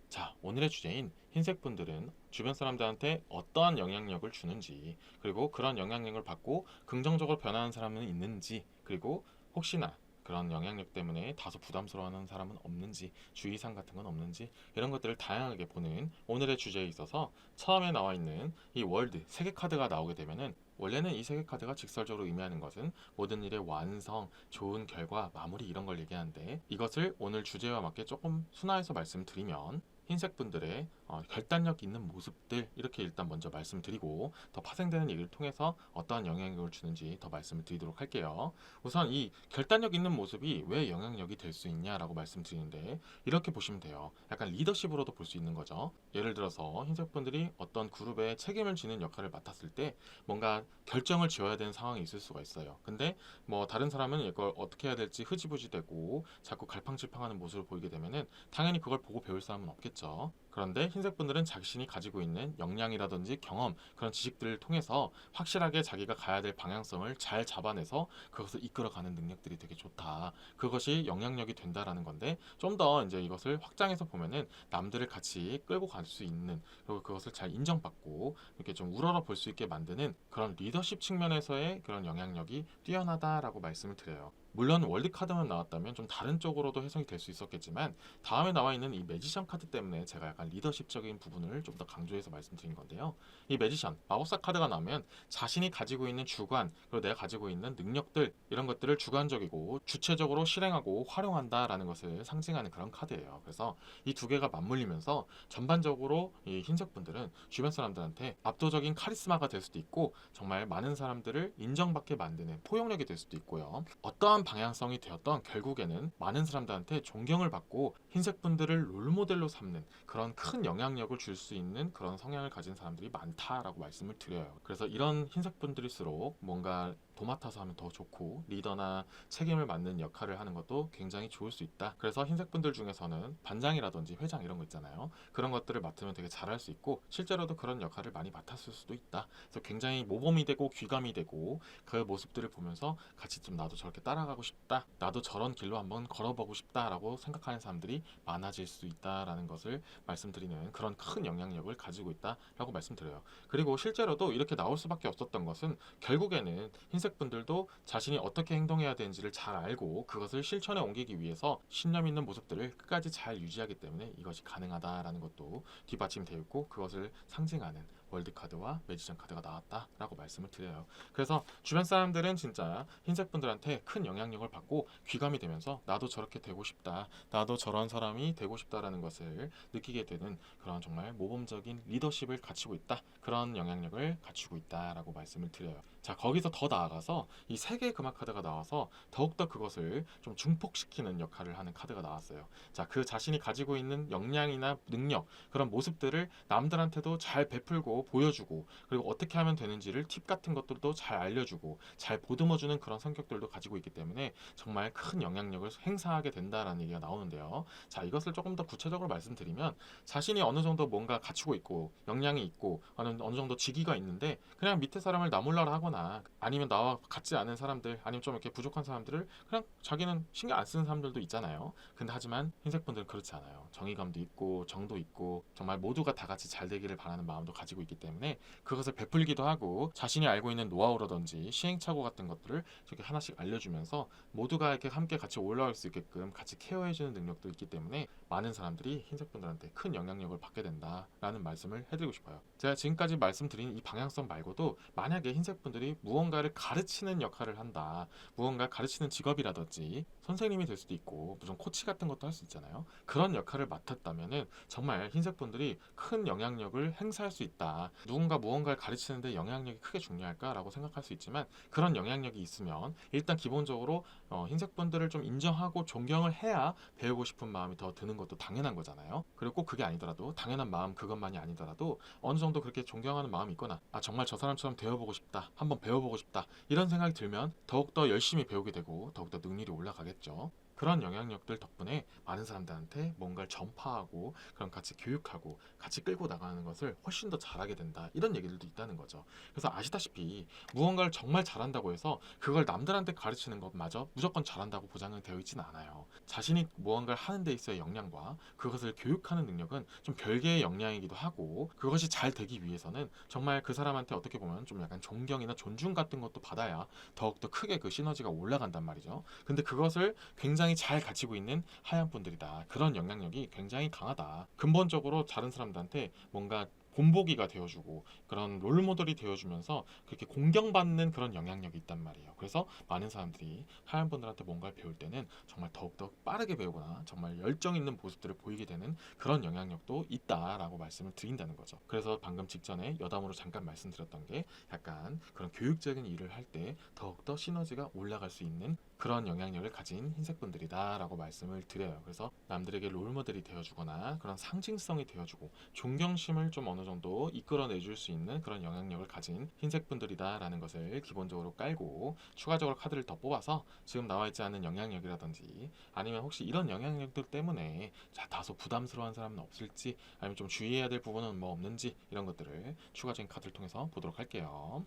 자, 오늘의 주제인 흰색 분들은 주변 사람들한테 어떠한 영향력을 주는지, 그리고 그런 영향력을 받고 긍정적으로 변하는 사람은 있는지, 그리고 혹시나 그런 영향력 때문에 다소 부담스러워하는 사람은 없는지, 주의사항 같은 건 없는지, 이런 것들을 다양하게 보는 오늘의 주제에 있어서 처음에 나와 있는 이 월드 3개 카드가 나오게 되면은, 원래는 이 3개 카드가 직설적으로 의미하는 것은 모든 일의 완성, 좋은 결과, 마무리 이런 걸 얘기하는데, 이것을 오늘 주제와 맞게 조금 순화해서 말씀드리면 흰색 분들의 결단력 있는 모습들, 이렇게 일단 먼저 말씀드리고 더 파생되는 얘기를 통해서 어떠한 영향력을 주는지 더 말씀을 드리도록 할게요. 우선 이 결단력 있는 모습이 왜 영향력이 될 수 있냐라고 말씀드리는데, 이렇게 보시면 돼요. 약간 리더십으로도 볼 수 있는 거죠. 예를 들어서 흰색 분들이 어떤 그룹에 책임을 지는 역할을 맡았을 때 뭔가 결정을 지어야 되는 상황이 있을 수가 있어요. 근데 뭐 다른 사람은 이걸 어떻게 해야 될지 흐지부지 되고 자꾸 갈팡질팡하는 모습을 보이게 되면은 당연히 그걸 보고 배울 사람은 없겠죠. 그런데 흰색 분들은 자신이 가지고 있는 역량이라든지 경험, 그런 지식들을 통해서 확실하게 자기가 가야 될 방향성을 잘 잡아내서 그것을 이끌어가는 능력들이 되게 좋다. 그것이 영향력이 된다라는 건데, 좀 더 이제 이것을 확장해서 보면은 남들을 같이 끌고 갈 수 있는, 그리고 그것을 잘 인정받고 이렇게 좀 우러러 볼 수 있게 만드는 그런 리더십 측면에서의 그런 영향력이 뛰어나다라고 말씀을 드려요. 물론 월드 카드만 나왔다면 좀 다른 쪽으로도 해석이 될 수 있었겠지만, 다음에 나와 있는 이 매지션 카드 때문에 제가 약간 리더십적인 부분을 좀 더 강조해서 말씀드린 건데요. 이 매지션 마법사 카드가 나오면 자신이 가지고 있는 주관, 그리고 내가 가지고 있는 능력들, 이런 것들을 주관적이고 주체적으로 실행하고 활용한다라는 것을 상징하는 그런 카드예요. 그래서 이 두 개가 맞물리면서 전반적으로 이 흰색 분들은 주변 사람들한테 압도적인 카리스마가 될 수도 있고, 정말 많은 사람들을 인정받게 만드는 포용력이 될 수도 있고요. 어떠한 방향성이 되었던 결국에는 많은 사람들한테 존경을 받고 흰색 분들을 롤모델로 삼는 그런 큰 영향력을 줄 수 있는 그런 성향을 가진 사람들이 많다라고 말씀을 드려요. 그래서 이런 흰색 분들일수록 뭔가 도맡아서 하면 더 좋고 리더나 책임을 맡는 역할을 하는 것도 굉장히 좋을 수 있다. 그래서 흰색 분들 중에서는 반장이라든지 회장 이런 거 있잖아요. 그런 것들을 맡으면 되게 잘할 수 있고 실제로도 그런 역할을 많이 맡았을 수도 있다. 그래서 굉장히 모범이 되고 귀감이 되고 그 모습들을 보면서 같이 좀 나도 저렇게 따라가고 싶다. 나도 저런 길로 한번 걸어보고 싶다라고 생각하는 사람들이 많아질 수 있다라는 것을 말씀드리는 그런 큰 영향력을 가지고 있다라고 말씀드려요. 그리고 실제로도 이렇게 나올 수밖에 없었던 것은 결국에는 흰색 분들도 자신이 어떻게 행동해야 되는지를 잘 알고 그것을 실천에 옮기기 위해서 신념 있는 모습들을 끝까지 잘 유지하기 때문에 이것이 가능하다라는 것도 뒷받침되어 있고 그것을 상징하는 월드카드와 매지션 카드가 나왔다라고 말씀을 드려요. 그래서 주변 사람들은 진짜 흰색 분들한테 큰 영향력을 받고 귀감이 되면서 나도 저렇게 되고 싶다, 나도 저런 사람이 되고 싶다라는 것을 느끼게 되는 그런 정말 모범적인 리더십을 갖추고 있다, 그런 영향력을 갖추고 있다라고 말씀을 드려요. 자, 거기서 더 나아가서 이 세 개의 금화 카드가 나와서 더욱더 그것을 좀 증폭시키는 역할을 하는 카드가 나왔어요. 자, 그 자신이 가지고 있는 역량이나 능력, 그런 모습들을 남들한테도 잘 베풀고 보여주고 그리고 어떻게 하면 되는지를 팁 같은 것들도 잘 알려주고 잘 보듬어주는 그런 성격들도 가지고 있기 때문에 정말 큰 영향력을 행사하게 된다라는 얘기가 나오는데요. 자, 이것을 조금 더 구체적으로 말씀드리면 자신이 어느 정도 뭔가 갖추고 있고 역량이 있고 어느 정도 직위가 있는데 그냥 밑에 사람을 나몰라라 하거나 아니면 나와 같지 않은 사람들 아니면 좀 이렇게 부족한 사람들을 그냥 자기는 신경 안 쓰는 사람들도 있잖아요. 근데 하지만 흰색 분들은 그렇지 않아요. 정의감도 있고 정도 있고 정말 모두가 다 같이 잘 되기를 바라는 마음도 가지고 있기 때문에 그것을 베풀기도 하고 자신이 알고 있는 노하우라든지 시행착오 같은 것들을 이렇게 하나씩 알려주면서 모두가 이렇게 함께 같이 올라갈 수 있게끔 같이 케어해주는 능력도 있기 때문에 많은 사람들이 흰색 분들한테 큰 영향력을 받게 된다라는 말씀을 해드리고 싶어요. 제가 지금까지 말씀드린 이 방향성 말고도 만약에 흰색 분들이 무언가를 가르치는 역할을 한다, 무언가 가르치는 직업이라든지 선생님이 될 수도 있고 무슨 코치 같은 것도 할 수 있잖아요. 그런 역할을 맡았다면은 정말 흰색 분들이 큰 영향력을 행사할 수 있다. 누군가 무언가를 가르치는데 영향력이 크게 중요할까라고 생각할 수 있지만 그런 영향력이 있으면 일단 기본적으로 흰색 분들을 좀 인정하고 존경을 해야 배우고 싶은 마음이 더 드는 것도 당연한 거잖아요. 그리고 꼭 그게 아니더라도 당연한 마음 그것만이 아니더라도 어느 정도 그렇게 존경하는 마음이 있거나 아 정말 저 사람처럼 되어보고 싶다, 한번 배워보고 싶다 이런 생각이 들면 더욱더 열심히 배우게 되고 더욱더 능률이 올라가겠죠. 그런 영향력들 덕분에 많은 사람들한테 뭔가를 전파하고 그런 같이 교육하고 같이 끌고 나가는 것을 훨씬 더 잘하게 된다, 이런 얘기들도 있다는 거죠. 그래서 아시다시피 무언가를 정말 잘한다고 해서 그걸 남들한테 가르치는 것마저 무조건 잘한다고 보장은 되어 있지는 않아요. 자신이 무언가를 하는 데 있어의 역량과 그것을 교육하는 능력은 좀 별개의 역량이기도 하고 그것이 잘 되기 위해서는 정말 그 사람한테 어떻게 보면 좀 약간 존경이나 존중 같은 것도 받아야 더욱더 크게 그 시너지가 올라간단 말이죠. 근데 그것을 굉장히 잘 가지고 있는 하얀 분들이다. 그런 영향력이 굉장히 강하다. 근본적으로 다른 사람들한테 뭔가 본보기가 되어주고 그런 롤모델이 되어주면서 그렇게 공경받는 그런 영향력이 있단 말이에요. 그래서 많은 사람들이 하얀 분들한테 뭔가를 배울 때는 정말 더욱더 빠르게 배우거나 정말 열정 있는 모습들을 보이게 되는 그런 영향력도 있다라고 말씀을 드린다는 거죠. 그래서 방금 직전에 여담으로 잠깐 말씀드렸던 게 약간 그런 교육적인 일을 할 때 더욱더 시너지가 올라갈 수 있는 그런 영향력을 가진 흰색 분들이다라고 말씀을 드려요. 그래서 남들에게 롤모델이 되어주거나 그런 상징성이 되어주고 존경심을 좀 어느 정도 이끌어내줄 수 있는 그런 영향력을 가진 흰색 분들이다라는 것을 기본적으로 깔고 추가적으로 카드를 더 뽑아서 지금 나와 있지 않은 영향력이라든지 아니면 혹시 이런 영향력들 때문에 다소 부담스러운 사람은 없을지 아니면 좀 주의해야 될 부분은 뭐 없는지 이런 것들을 추가적인 카드를 통해서 보도록 할게요.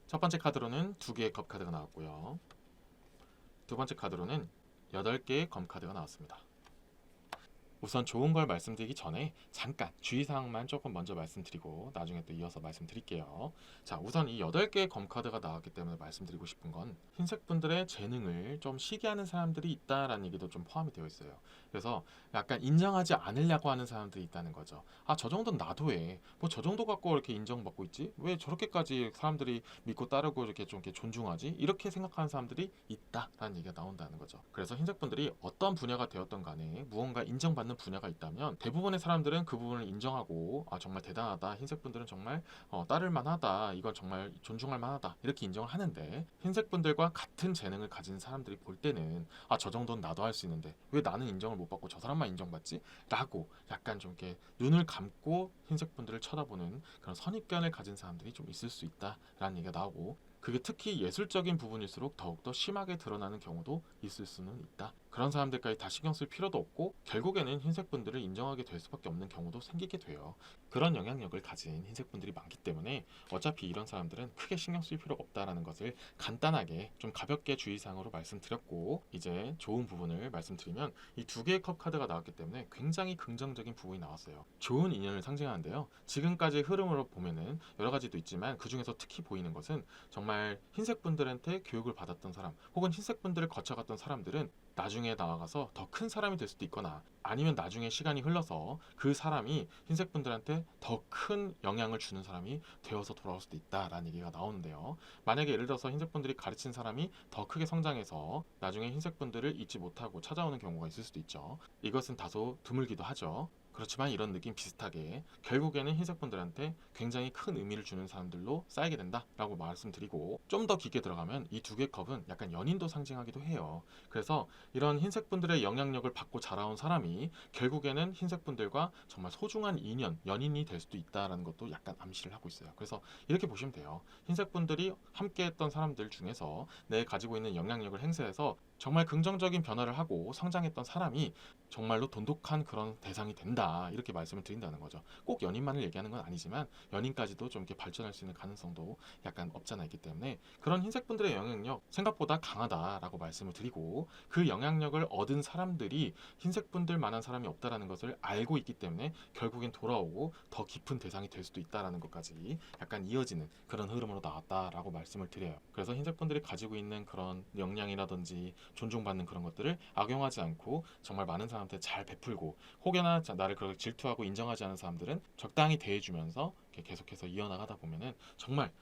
첫 번째 카드로는 2개의 컵 카드가 나왔고요. 두 번째 카드로는 8개의 검 카드가 나왔습니다. 우선 좋은 걸 말씀드리기 전에 잠깐 주의사항만 조금 먼저 말씀드리고 나중에 또 이어서 말씀드릴게요. 자, 우선 이 8개의 검카드가 나왔기 때문에 말씀드리고 싶은 건 흰색 분들의 재능을 좀 시기하는 사람들이 있다라는 얘기도 좀 포함이 되어 있어요. 그래서 약간 인정하지 않으려고 하는 사람들이 있다는 거죠. 아, 저 정도는 나도 해. 뭐 저 정도 갖고 이렇게 인정받고 있지? 왜 저렇게까지 사람들이 믿고 따르고 이렇게 좀 이렇게 존중하지? 이렇게 생각하는 사람들이 있다라는 얘기가 나온다는 거죠. 그래서 흰색 분들이 어떤 분야가 되었던 간에 무언가 인정받는 맞는 분야가 있다면 대부분의 사람들은 그 부분을 인정하고 정말 대단하다, 흰색분들은 정말 따를 만하다, 이건 정말 존중할 만하다 이렇게 인정을 하는데, 흰색분들과 같은 재능을 가진 사람들이 볼 때는 저 정도는 나도 할 수 있는데 왜 나는 인정을 못 받고 저 사람만 인정받지? 라고 약간 좀 이렇게 눈을 감고 흰색분들을 쳐다보는 그런 선입견을 가진 사람들이 좀 있을 수 있다라는 얘기가 나오고, 그게 특히 예술적인 부분일수록 더욱더 심하게 드러나는 경우도 있을 수는 있다. 그런 사람들까지 다 신경 쓸 필요도 없고 결국에는 흰색분들을 인정하게 될 수밖에 없는 경우도 생기게 돼요. 그런 영향력을 가진 흰색분들이 많기 때문에 어차피 이런 사람들은 크게 신경 쓸 필요가 없다라는 것을 간단하게 좀 가볍게 주의사항으로 말씀드렸고, 이제 좋은 부분을 말씀드리면 이 두 개의 컵 카드가 나왔기 때문에 굉장히 긍정적인 부분이 나왔어요. 좋은 인연을 상징하는데요. 지금까지 흐름으로 보면은 여러 가지도 있지만 그 중에서 특히 보이는 것은 정말 흰색분들한테 교육을 받았던 사람 혹은 흰색분들을 거쳐갔던 사람들은 나중에 나아가서 더 큰 사람이 될 수도 있거나, 아니면 나중에 시간이 흘러서 그 사람이 흰색분들한테 더 큰 영향을 주는 사람이 되어서 돌아올 수도 있다라는 얘기가 나오는데요. 만약에 예를 들어서 흰색분들이 가르친 사람이 더 크게 성장해서 나중에 흰색분들을 잊지 못하고 찾아오는 경우가 있을 수도 있죠. 이것은 다소 드물기도 하죠. 그렇지만 이런 느낌 비슷하게 결국에는 흰색분들한테 굉장히 큰 의미를 주는 사람들로 쌓이게 된다라고 말씀드리고, 좀 더 깊게 들어가면 이 두 개의 컵은 약간 연인도 상징하기도 해요. 그래서 이런 흰색분들의 영향력을 받고 자라온 사람이 결국에는 흰색분들과 정말 소중한 인연, 연인이 될 수도 있다는 것도 약간 암시를 하고 있어요. 그래서 이렇게 보시면 돼요. 흰색분들이 함께했던 사람들 중에서 내 가지고 있는 영향력을 행사해서 정말 긍정적인 변화를 하고 성장했던 사람이 정말로 돈독한 그런 대상이 된다, 이렇게 말씀을 드린다는 거죠. 꼭 연인만을 얘기하는 건 아니지만 연인까지도 좀 이렇게 발전할 수 있는 가능성도 약간 없잖아 있기 때문에 그런 흰색분들의 영향력 생각보다 강하다라고 말씀을 드리고, 그 영향력을 얻은 사람들이 흰색분들만한 사람이 없다라는 것을 알고 있기 때문에 결국엔 돌아오고 더 깊은 대상이 될 수도 있다라는 것까지 약간 이어지는 그런 흐름으로 나왔다라고 말씀을 드려요. 그래서 흰색분들이 가지고 있는 그런 역량이라든지 존중받는 그런 것들을 악용하지 않고 정말 많은 사람한테 잘 베풀고, 혹여나 나를 그렇게 질투하고 인정하지 않은 사람들은 적당히 대해주면서 계속해서 이어나가다 보면은 정말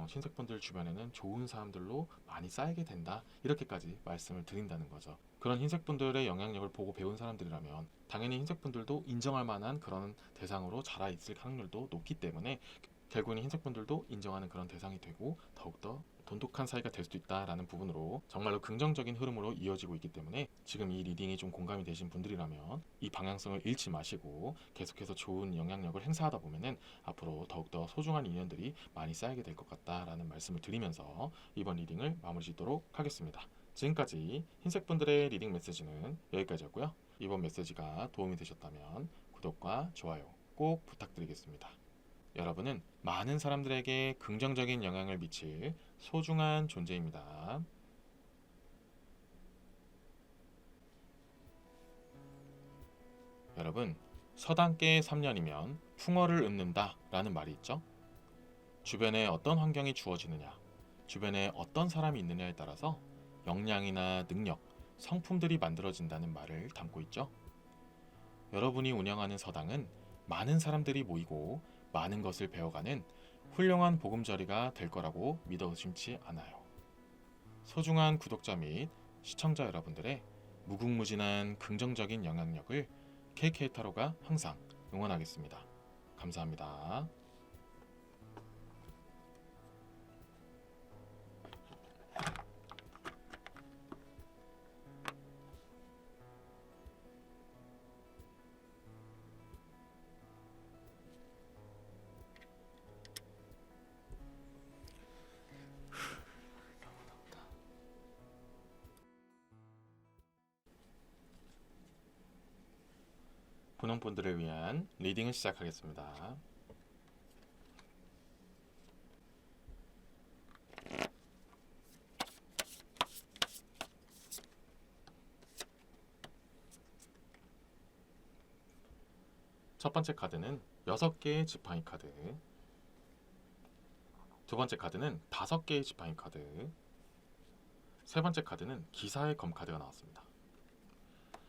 흰색분들 주변에는 좋은 사람들로 많이 쌓이게 된다, 이렇게까지 말씀을 드린다는 거죠. 그런 흰색분들의 영향력을 보고 배운 사람들이라면 당연히 흰색분들도 인정할 만한 그런 대상으로 자라 있을 확률도 높기 때문에 결국에는 흰색분들도 인정하는 그런 대상이 되고 더욱더 돈독한 사이가 될 수도 있다라는 부분으로 정말로 긍정적인 흐름으로 이어지고 있기 때문에, 지금 이 리딩이 좀 공감이 되신 분들이라면 이 방향성을 잃지 마시고 계속해서 좋은 영향력을 행사하다 보면은 앞으로 더욱더 소중한 인연들이 많이 쌓이게 될 것 같다라는 말씀을 드리면서 이번 리딩을 마무리 짓도록 하겠습니다. 지금까지 흰색분들의 리딩 메시지는 여기까지였고요. 이번 메시지가 도움이 되셨다면 구독과 좋아요 꼭 부탁드리겠습니다. 여러분은 많은 사람들에게 긍정적인 영향을 미칠 소중한 존재입니다. 여러분, 서당계 3년이면 풍어를 읊는다 라는 말이 있죠. 주변에 어떤 환경이 주어지느냐, 주변에 어떤 사람이 있느냐에 따라서 역량이나 능력, 성품들이 만들어진다는 말을 담고 있죠. 여러분이 운영하는 서당은 많은 사람들이 모이고 많은 것을 배워가는 훌륭한 보금자리가 될 거라고 믿어 의심치 않아요. 소중한 구독자 및 시청자 여러분들의 무궁무진한 긍정적인 영향력을 KK타로가 항상 응원하겠습니다. 감사합니다. 분홍분들을 위한 리딩을 시작하겠습니다. 첫 번째 카드는 6개의 지팡이 카드, 두 번째 카드는 5개의 지팡이 카드, 세 번째 카드는 기사의 검 카드가 나왔습니다.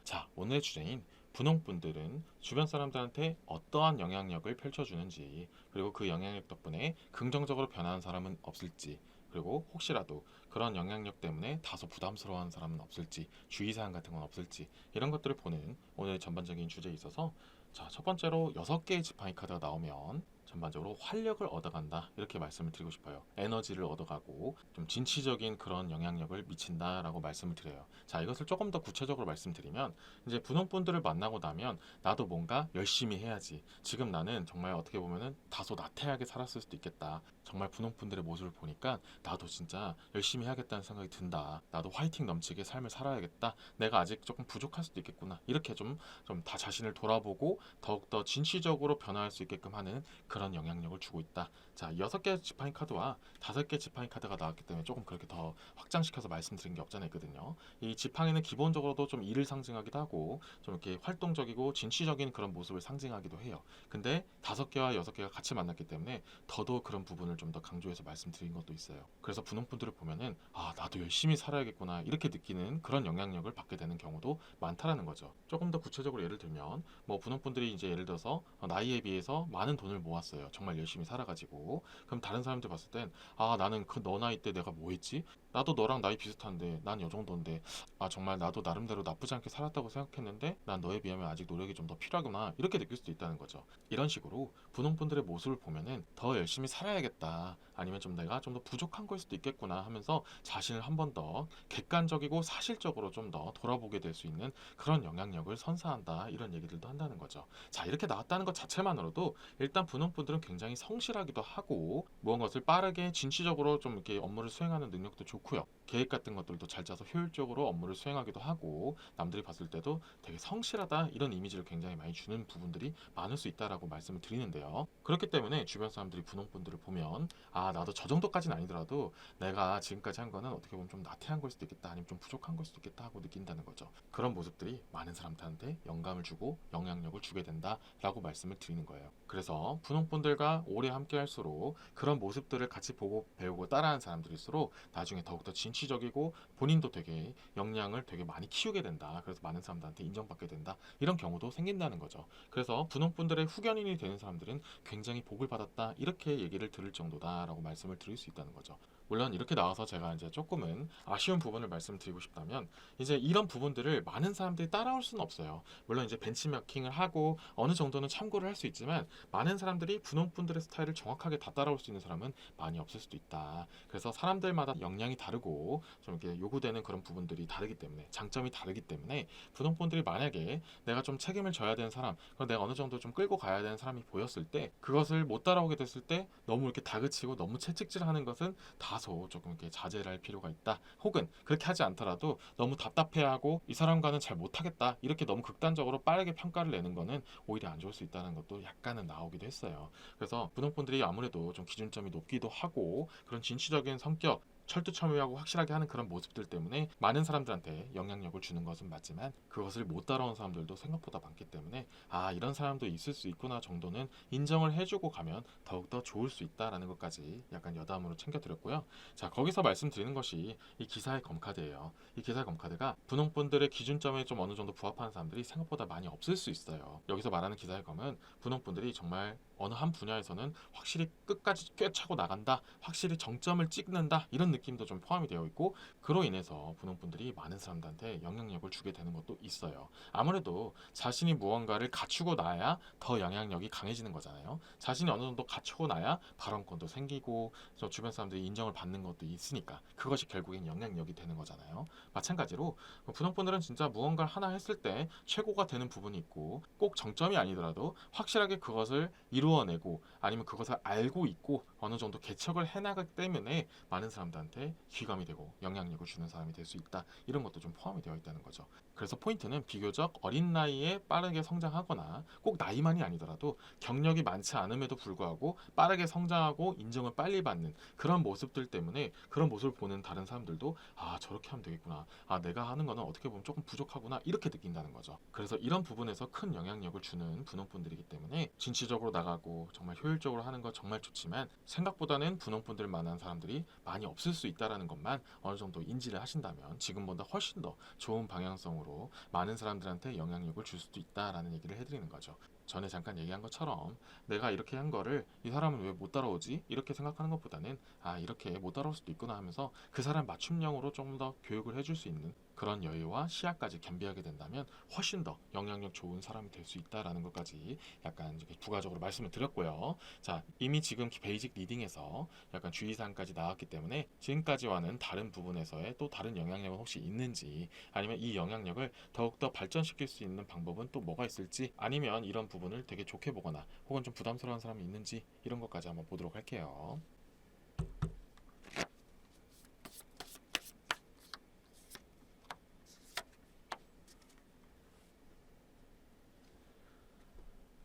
자, 오늘의 주제인 분홍분들은 주변 사람들한테 어떠한 영향력을 펼쳐주는지, 그리고 그 영향력 덕분에 긍정적으로 변하는 사람은 없을지, 그리고 혹시라도 그런 영향력 때문에 다소 부담스러워하는 사람은 없을지, 주의사항 같은 건 없을지, 이런 것들을 보는 오늘 전반적인 주제에 있어서, 자, 첫 번째로 6개의 지팡이 카드가 나오면 전반적으로 활력을 얻어간다, 이렇게 말씀을 드리고 싶어요. 에너지를 얻어가고 좀 진취적인 그런 영향력을 미친다라고 말씀을 드려요. 자, 이것을 조금 더 구체적으로 말씀드리면, 이제 분홍분들을 만나고 나면 나도 뭔가 열심히 해야지, 지금 나는 정말 어떻게 보면은 다소 나태하게 살았을 수도 있겠다, 정말 분홍분들의 모습을 보니까 나도 진짜 열심히 해야겠다는 생각이 든다, 나도 화이팅 넘치게 삶을 살아야겠다, 내가 아직 조금 부족할 수도 있겠구나, 이렇게 좀 다 자신을 돌아보고 더욱더 진취적으로 변화할 수 있게끔 하는 그런 영향력을 주고 있다. 자, 6개 지팡이 카드와 5개 지팡이 카드가 나왔기 때문에 조금 그렇게 더 확장시켜서 말씀드린 게 없잖아요, 있거든요. 이 지팡이는 기본적으로도 좀 일을 상징하기도 하고 좀 이렇게 활동적이고 진취적인 그런 모습을 상징하기도 해요. 근데 5개와 6개가 같이 만났기 때문에 더더욱 그런 부분을 좀 더 강조해서 말씀드린 것도 있어요. 그래서 분홍분들을 보면은 아, 나도 열심히 살아야겠구나, 이렇게 느끼는 그런 영향력을 받게 되는 경우도 많다라는 거죠. 조금 더 구체적으로 예를 들면, 뭐 분홍분들이 이제 예를 들어서 나이에 비해서 많은 돈을 모았어요, 정말 열심히 살아가지고. 그럼 다른 사람들 봤을 땐, 아, 나는 그 너 나이 때 내가 뭐 했지? 나도 너랑 나이 비슷한데 난 요 정도인데, 아, 정말 나도 나름대로 나쁘지 않게 살았다고 생각했는데 난 너에 비하면 아직 노력이 좀 더 필요하구나, 이렇게 느낄 수도 있다는 거죠. 이런 식으로 분홍분들의 모습을 보면은 더 열심히 살아야겠다, 아니면 좀 내가 좀 더 부족한 걸 수도 있겠구나 하면서 자신을 한 번 더 객관적이고 사실적으로 좀 더 돌아보게 될 수 있는 그런 영향력을 선사한다, 이런 얘기들도 한다는 거죠. 자, 이렇게 나왔다는 것 자체만으로도 일단 분홍분들은 굉장히 성실하기도 하고 무언 것을 빠르게 진취적으로 좀 이렇게 업무를 수행하는 능력도 좋고요. 계획 같은 것들도 잘 짜서 효율적으로 업무를 수행하기도 하고, 남들이 봤을 때도 되게 성실하다, 이런 이미지를 굉장히 많이 주는 부분들이 많을 수 있다라고 말씀을 드리는데요. 그렇기 때문에 주변 사람들이 분홍분들을 보면, 아, 나도 저 정도까지는 아니더라도 내가 지금까지 한 거는 어떻게 보면 좀 나태한 걸 수도 있겠다, 아니면 좀 부족한 걸 수도 있겠다 하고 느낀다는 거죠. 그런 모습들이 많은 사람들한테 영감을 주고 영향력을 주게 된다라고 말씀을 드리는 거예요. 그래서 분홍분들과 오래 함께 할수록 그런 모습들을 같이 보고 배우고 따라하는 사람들일수록 나중에 더욱더 진취적이고 본인도 되게 역량을 되게 많이 키우게 된다, 그래서 많은 사람들한테 인정받게 된다, 이런 경우도 생긴다는 거죠. 그래서 분홍분들의 후견인이 되는 사람들은 굉장히 복을 받았다, 이렇게 얘기를 들을 정도다라고 말씀을 드릴 수 있다는 거죠. 물론 이렇게 나와서 제가 이제 조금은 아쉬운 부분을 말씀드리고 싶다면, 이제 이런 부분들을 많은 사람들이 따라올 수는 없어요. 물론 이제 벤치마킹을 하고 어느 정도는 참고를 할 수 있지만, 많은 사람들이 분홍분들의 스타일을 정확하게 다 따라올 수 있는 사람은 많이 없을 수도 있다. 그래서 사람들마다 역량이 다르고 좀 이렇게 요구되는 그런 부분들이 다르기 때문에, 장점이 다르기 때문에, 분홍분들이 만약에 내가 좀 책임을 져야 되는 사람, 그리고 내가 어느 정도 좀 끌고 가야 되는 사람이 보였을 때, 그것을 못 따라오게 됐을 때 너무 이렇게 다그치고 너무 채찍질하는 것은 다소 조금 이렇게 자제를 할 필요가 있다. 혹은 그렇게 하지 않더라도 너무 답답해하고 이 사람과는 잘 못하겠다, 이렇게 너무 극단적으로 빠르게 평가를 내는 거는 오히려 안 좋을 수 있다는 것도 약간은 나오기도 했어요. 그래서 분홍분들이 아무래도 좀 기준점이 높기도 하고 그런 진취적인 성격, 철두철미하고 확실하게 하는 그런 모습들 때문에 많은 사람들한테 영향력을 주는 것은 맞지만, 그것을 못 따라온 사람들도 생각보다 많기 때문에, 아, 이런 사람도 있을 수 있구나 정도는 인정을 해주고 가면 더욱더 좋을 수 있다라는 것까지 약간 여담으로 챙겨드렸고요. 자, 거기서 말씀드리는 것이 이 기사의 검카드예요. 이 기사의 검카드가 분홍분들의 기준점에 좀 어느 정도 부합하는 사람들이 생각보다 많이 없을 수 있어요. 여기서 말하는 기사의 검은 분홍분들이 정말 어느 한 분야에서는 확실히 끝까지 꿰차고 나간다, 확실히 정점을 찍는다, 이런 느낌도 좀 포함이 되어 있고, 그로 인해서 분홍분들이 많은 사람들한테 영향력을 주게 되는 것도 있어요. 아무래도 자신이 무언가를 갖추고 나야 더 영향력이 강해지는 거잖아요. 자신이 어느 정도 갖추고 나야 발언권도 생기고 저 주변 사람들이 인정을 받는 것도 있으니까, 그것이 결국엔 영향력이 되는 거잖아요. 마찬가지로 분홍분들은 진짜 무언가를 하나 했을 때 최고가 되는 부분이 있고, 꼭 정점이 아니더라도 확실하게 그것을 이루어내고 아니면 그것을 알고 있고 어느 정도 개척을 해나가기 때문에 많은 사람들한테 귀감이 되고 영향력을 주는 사람이 될 수 있다, 이런 것도 좀 포함이 되어 있다는 거죠. 그래서 포인트는 비교적 어린 나이에 빠르게 성장하거나, 꼭 나이만이 아니더라도 경력이 많지 않음에도 불구하고 빠르게 성장하고 인정을 빨리 받는 그런 모습들 때문에, 그런 모습을 보는 다른 사람들도 아, 저렇게 하면 되겠구나, 아, 내가 하는 거는 어떻게 보면 조금 부족하구나, 이렇게 느낀다는 거죠. 그래서 이런 부분에서 큰 영향력을 주는 분홍분들이기 때문에 진취적으로 나가고 정말 효율적으로 하는 건 정말 좋지만, 생각보다는 분홍분들 만한 사람들이 많이 없을 수 있다는 것만 어느 정도 인지를 하신다면 지금보다 훨씬 더 좋은 방향성으로 많은 사람들한테 영향력을 줄 수도 있다라는 얘기를 해드리는 거죠. 전에 잠깐 얘기한 것처럼 내가 이렇게 한 거를 이 사람은 왜 못 따라오지? 이렇게 생각하는 것보다는 이렇게 못 따라올 수도 있구나 하면서 그 사람 맞춤형으로 좀 더 교육을 해줄 수 있는 그런 여유와 시야까지 겸비하게 된다면 훨씬 더 영향력 좋은 사람이 될 수 있다라는 것까지 약간 이렇게 부가적으로 말씀을 드렸고요. 자, 이미 지금 베이직 리딩에서 약간 주의사항까지 나왔기 때문에 지금까지와는 다른 부분에서의 또 다른 영향력은 혹시 있는지, 아니면 이 영향력을 더욱더 발전시킬 수 있는 방법은 또 뭐가 있을지, 아니면 이런 부분을 되게 좋게 보거나 혹은 좀 부담스러운 사람이 있는지, 이런 것까지 한번 보도록 할게요.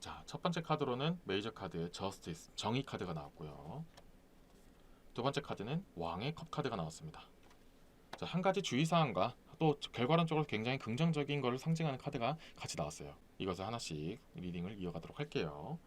자, 첫 번째 카드로는 메이저 카드의 저스티스, 정의 카드가 나왔고요. 두 번째 카드는 왕의 컵 카드가 나왔습니다. 자, 한 가지 주의사항과 또 결과론적으로 굉장히 긍정적인 것을 상징하는 카드가 같이 나왔어요. 이것을 하나씩 리딩을 이어가도록 할게요.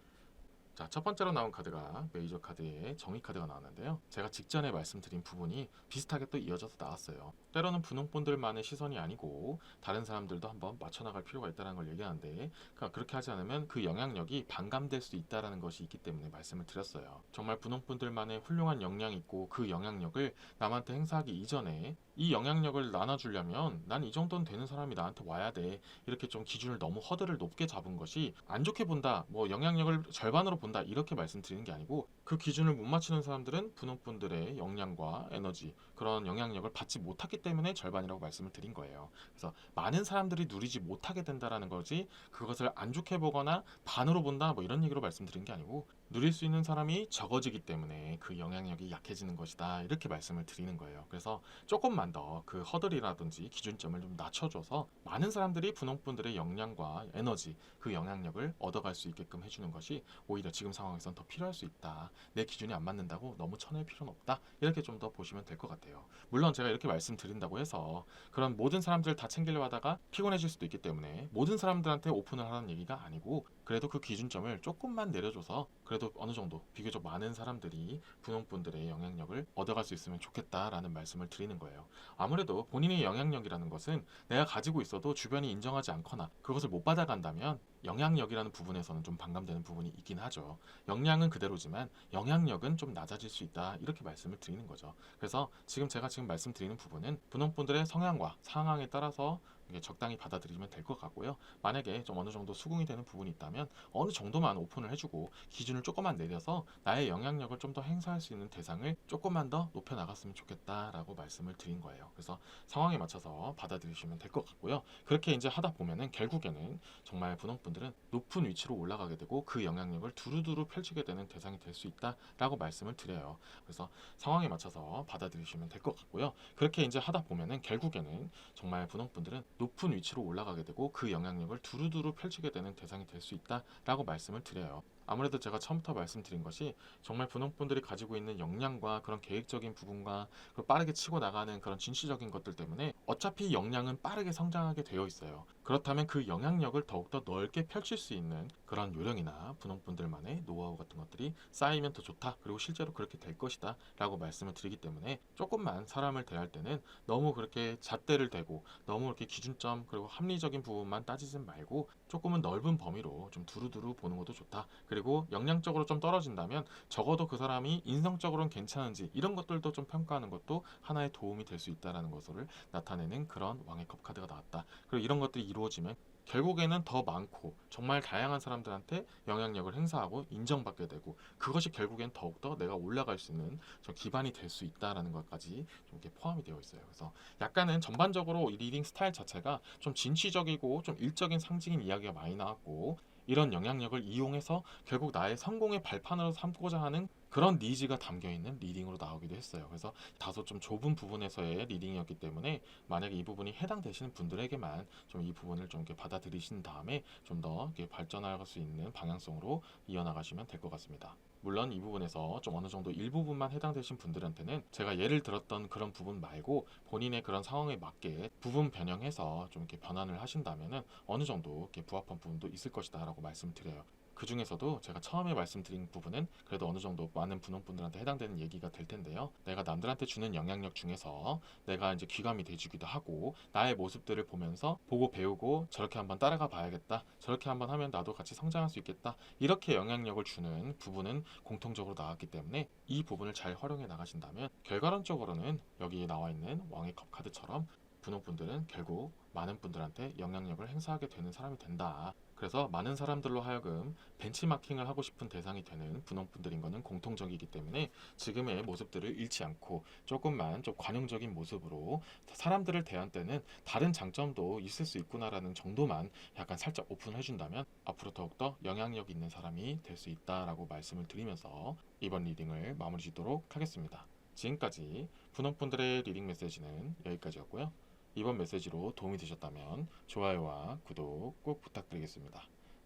자, 첫 번째로 나온 카드가 메이저 카드의 정의 카드가 나왔는데요. 제가 직전에 말씀드린 부분이 비슷하게 또 이어져서 나왔어요. 때로는 분홍본들만의 시선이 아니고 다른 사람들도 한번 맞춰나갈 필요가 있다는 걸 얘기하는데, 그러니까 그렇게 하지 않으면 그 영향력이 반감될 수 있다는 것이 있기 때문에 말씀을 드렸어요. 정말 분홍본들만의 훌륭한 역량이 있고 그 영향력을 남한테 행사하기 이전에 이 영향력을 나눠주려면 난 이 정도는 되는 사람이 나한테 와야 돼, 이렇게 좀 기준을 너무 허들을 높게 잡은 것이 안 좋게 본다, 뭐 영향력을 절반으로 본다, 이렇게 말씀드리는 게 아니고, 그 기준을 못 맞추는 사람들은 분홍분들의 역량과 에너지, 그런 영향력을 받지 못하기 때문에 절반이라고 말씀을 드린 거예요. 그래서 많은 사람들이 누리지 못하게 된다라는 거지, 그것을 안 좋게 보거나 반으로 본다, 뭐 이런 얘기로 말씀드린 게 아니고, 누릴 수 있는 사람이 적어지기 때문에 그 영향력이 약해지는 것이다, 이렇게 말씀을 드리는 거예요. 그래서 조금만 더 그 허들이라든지 기준점을 좀 낮춰줘서 많은 사람들이 분홍분들의 역량과 에너지, 그 영향력을 얻어갈 수 있게끔 해주는 것이 오히려 지금 상황에선 더 필요할 수 있다. 내 기준이 안 맞는다고 너무 쳐낼 필요는 없다, 이렇게 좀 더 보시면 될 것 같아요. 물론 제가 이렇게 말씀드린다고 해서 그런 모든 사람들을 다 챙기려 하다가 피곤해질 수도 있기 때문에 모든 사람들한테 오픈을 하라는 얘기가 아니고, 그래도 그 기준점을 조금만 내려줘서 그래도 어느 정도 비교적 많은 사람들이 분홍분들의 영향력을 얻어갈 수 있으면 좋겠다라는 말씀을 드리는 거예요. 아무래도 본인의 영향력이라는 것은 내가 가지고 있어도 주변이 인정하지 않거나 그것을 못 받아간다면 영향력이라는 부분에서는 좀 반감되는 부분이 있긴 하죠. 역량은 그대로지만 영향력은 좀 낮아질 수 있다, 이렇게 말씀을 드리는 거죠. 그래서 제가 지금 말씀드리는 부분은 분홍분들의 성향과 상황에 따라서 이게 적당히 받아들이면 될 것 같고요. 만약에 좀 어느 정도 수긍이 되는 부분이 있다면 어느 정도만 오픈을 해주고 기준을 조금만 내려서 나의 영향력을 좀 더 행사할 수 있는 대상을 조금만 더 높여 나갔으면 좋겠다라고 말씀을 드린 거예요. 그래서 상황에 맞춰서 받아들이시면 될 것 같고요. 그렇게 이제 하다 보면은 결국에는 정말 분홍분들은 높은 위치로 올라가게 되고 그 영향력을 두루두루 펼치게 되는 대상이 될 수 있다라고 말씀을 드려요. 그래서 상황에 맞춰서 받아들이시면 될 것 같고요. 그렇게 이제 하다 보면은 결국에는 정말 분홍분들은 높은 위치로 올라가게 되고 그 영향력을 두루두루 펼치게 되는 대상이 될 수 있다라고 말씀을 드려요. 아무래도 제가 처음부터 말씀드린 것이 정말 분홍분들이 가지고 있는 역량과 그런 계획적인 부분과 그리고 빠르게 치고 나가는 그런 진취적인 것들 때문에 어차피 역량은 빠르게 성장하게 되어 있어요. 그렇다면 그 영향력을 더욱더 넓게 펼칠 수 있는 그런 요령이나 분홍분들만의 노하우 같은 것들이 쌓이면 더 좋다, 그리고 실제로 그렇게 될 것이다 라고 말씀을 드리기 때문에 조금만 사람을 대할 때는 너무 그렇게 잣대를 대고 너무 이렇게 기준점 그리고 합리적인 부분만 따지지 말고 조금은 넓은 범위로 좀 두루두루 보는 것도 좋다. 그리고 역량적으로 좀 떨어진다면 적어도 그 사람이 인성적으로는 괜찮은지 이런 것들도 좀 평가하는 것도 하나의 도움이 될 수 있다는 것을 나타내는 그런 왕의 컵 카드가 나왔다. 그리고 이런 것들이 이루어지면 결국에는 더 많고 정말 다양한 사람들한테 영향력을 행사하고 인정받게 되고, 그것이 결국엔 더욱더 내가 올라갈 수 있는 좀 기반이 될 수 있다라는 것까지 좀 이렇게 포함이 되어 있어요. 그래서 약간은 전반적으로 이 리딩 스타일 자체가 좀 진취적이고 좀 일적인 상징인 이야기가 많이 나왔고, 이런 영향력을 이용해서 결국 나의 성공의 발판으로 삼고자 하는 그런 니즈가 담겨있는 리딩으로 나오기도 했어요. 그래서 다소 좀 좁은 부분에서의 리딩이었기 때문에 만약에 이 부분이 해당되시는 분들에게만 좀 이 부분을 좀 이렇게 받아들이신 다음에 좀 더 발전할 수 있는 방향성으로 이어나가시면 될 것 같습니다. 물론 이 부분에서 좀 어느 정도 일부분만 해당되신 분들한테는 제가 예를 들었던 그런 부분 말고 본인의 그런 상황에 맞게 부분 변형해서 좀 이렇게 변환을 하신다면은 어느 정도 이렇게 부합한 부분도 있을 것이다 라고 말씀드려요. 그 중에서도 제가 처음에 말씀드린 부분은 그래도 어느 정도 많은 분홍분들한테 해당되는 얘기가 될 텐데요. 내가 남들한테 주는 영향력 중에서 내가 이제 귀감이 돼주기도 하고 나의 모습들을 보면서 보고 배우고 저렇게 한번 따라가 봐야겠다. 저렇게 한번 하면 나도 같이 성장할 수 있겠다. 이렇게 영향력을 주는 부분은 공통적으로 나왔기 때문에 이 부분을 잘 활용해 나가신다면 결과론적으로는 여기 나와 있는 왕의 컵 카드처럼 분홍분들은 결국 많은 분들한테 영향력을 행사하게 되는 사람이 된다. 그래서 많은 사람들로 하여금 벤치마킹을 하고 싶은 대상이 되는 분홍분들인 것은 공통적이기 때문에 지금의 모습들을 잃지 않고 조금만 좀 관용적인 모습으로 사람들을 대할 때는 다른 장점도 있을 수 있구나라는 정도만 약간 살짝 오픈해 준다면 앞으로 더욱더 영향력 있는 사람이 될 수 있다라고 말씀을 드리면서 이번 리딩을 마무리 짓도록 하겠습니다. 지금까지 분홍분들의 리딩 메시지는 여기까지였고요. 이번 메시지로 도움이 되셨다면 좋아요와 구독 꼭 부탁드리겠습니다.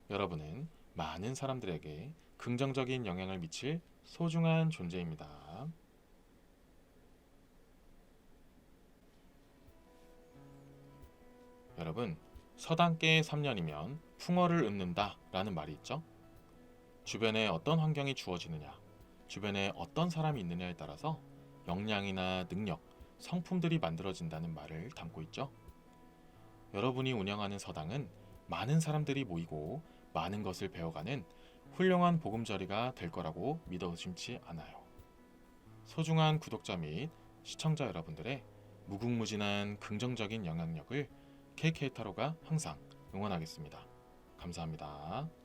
여러분은 많은 사람들에게 긍정적인 영향을 미칠 소중한 존재입니다. 여러분, 서당계 3년이면 풍어를 읊는다 라는 말이 있죠. 주변에 어떤 환경이 주어지느냐, 주변에 어떤 사람이 있느냐에 따라서 역량이나 능력, 성품들이 만들어진다는 말을 담고 있죠. 여러분이 운영하는 서당은 많은 사람들이 모이고 많은 것을 배워가는 훌륭한 보금자리가 될 거라고 믿어 의심치 않아요. 소중한 구독자 및 시청자 여러분들의 무궁무진한 긍정적인 영향력을 KK타로가 항상 응원하겠습니다. 감사합니다.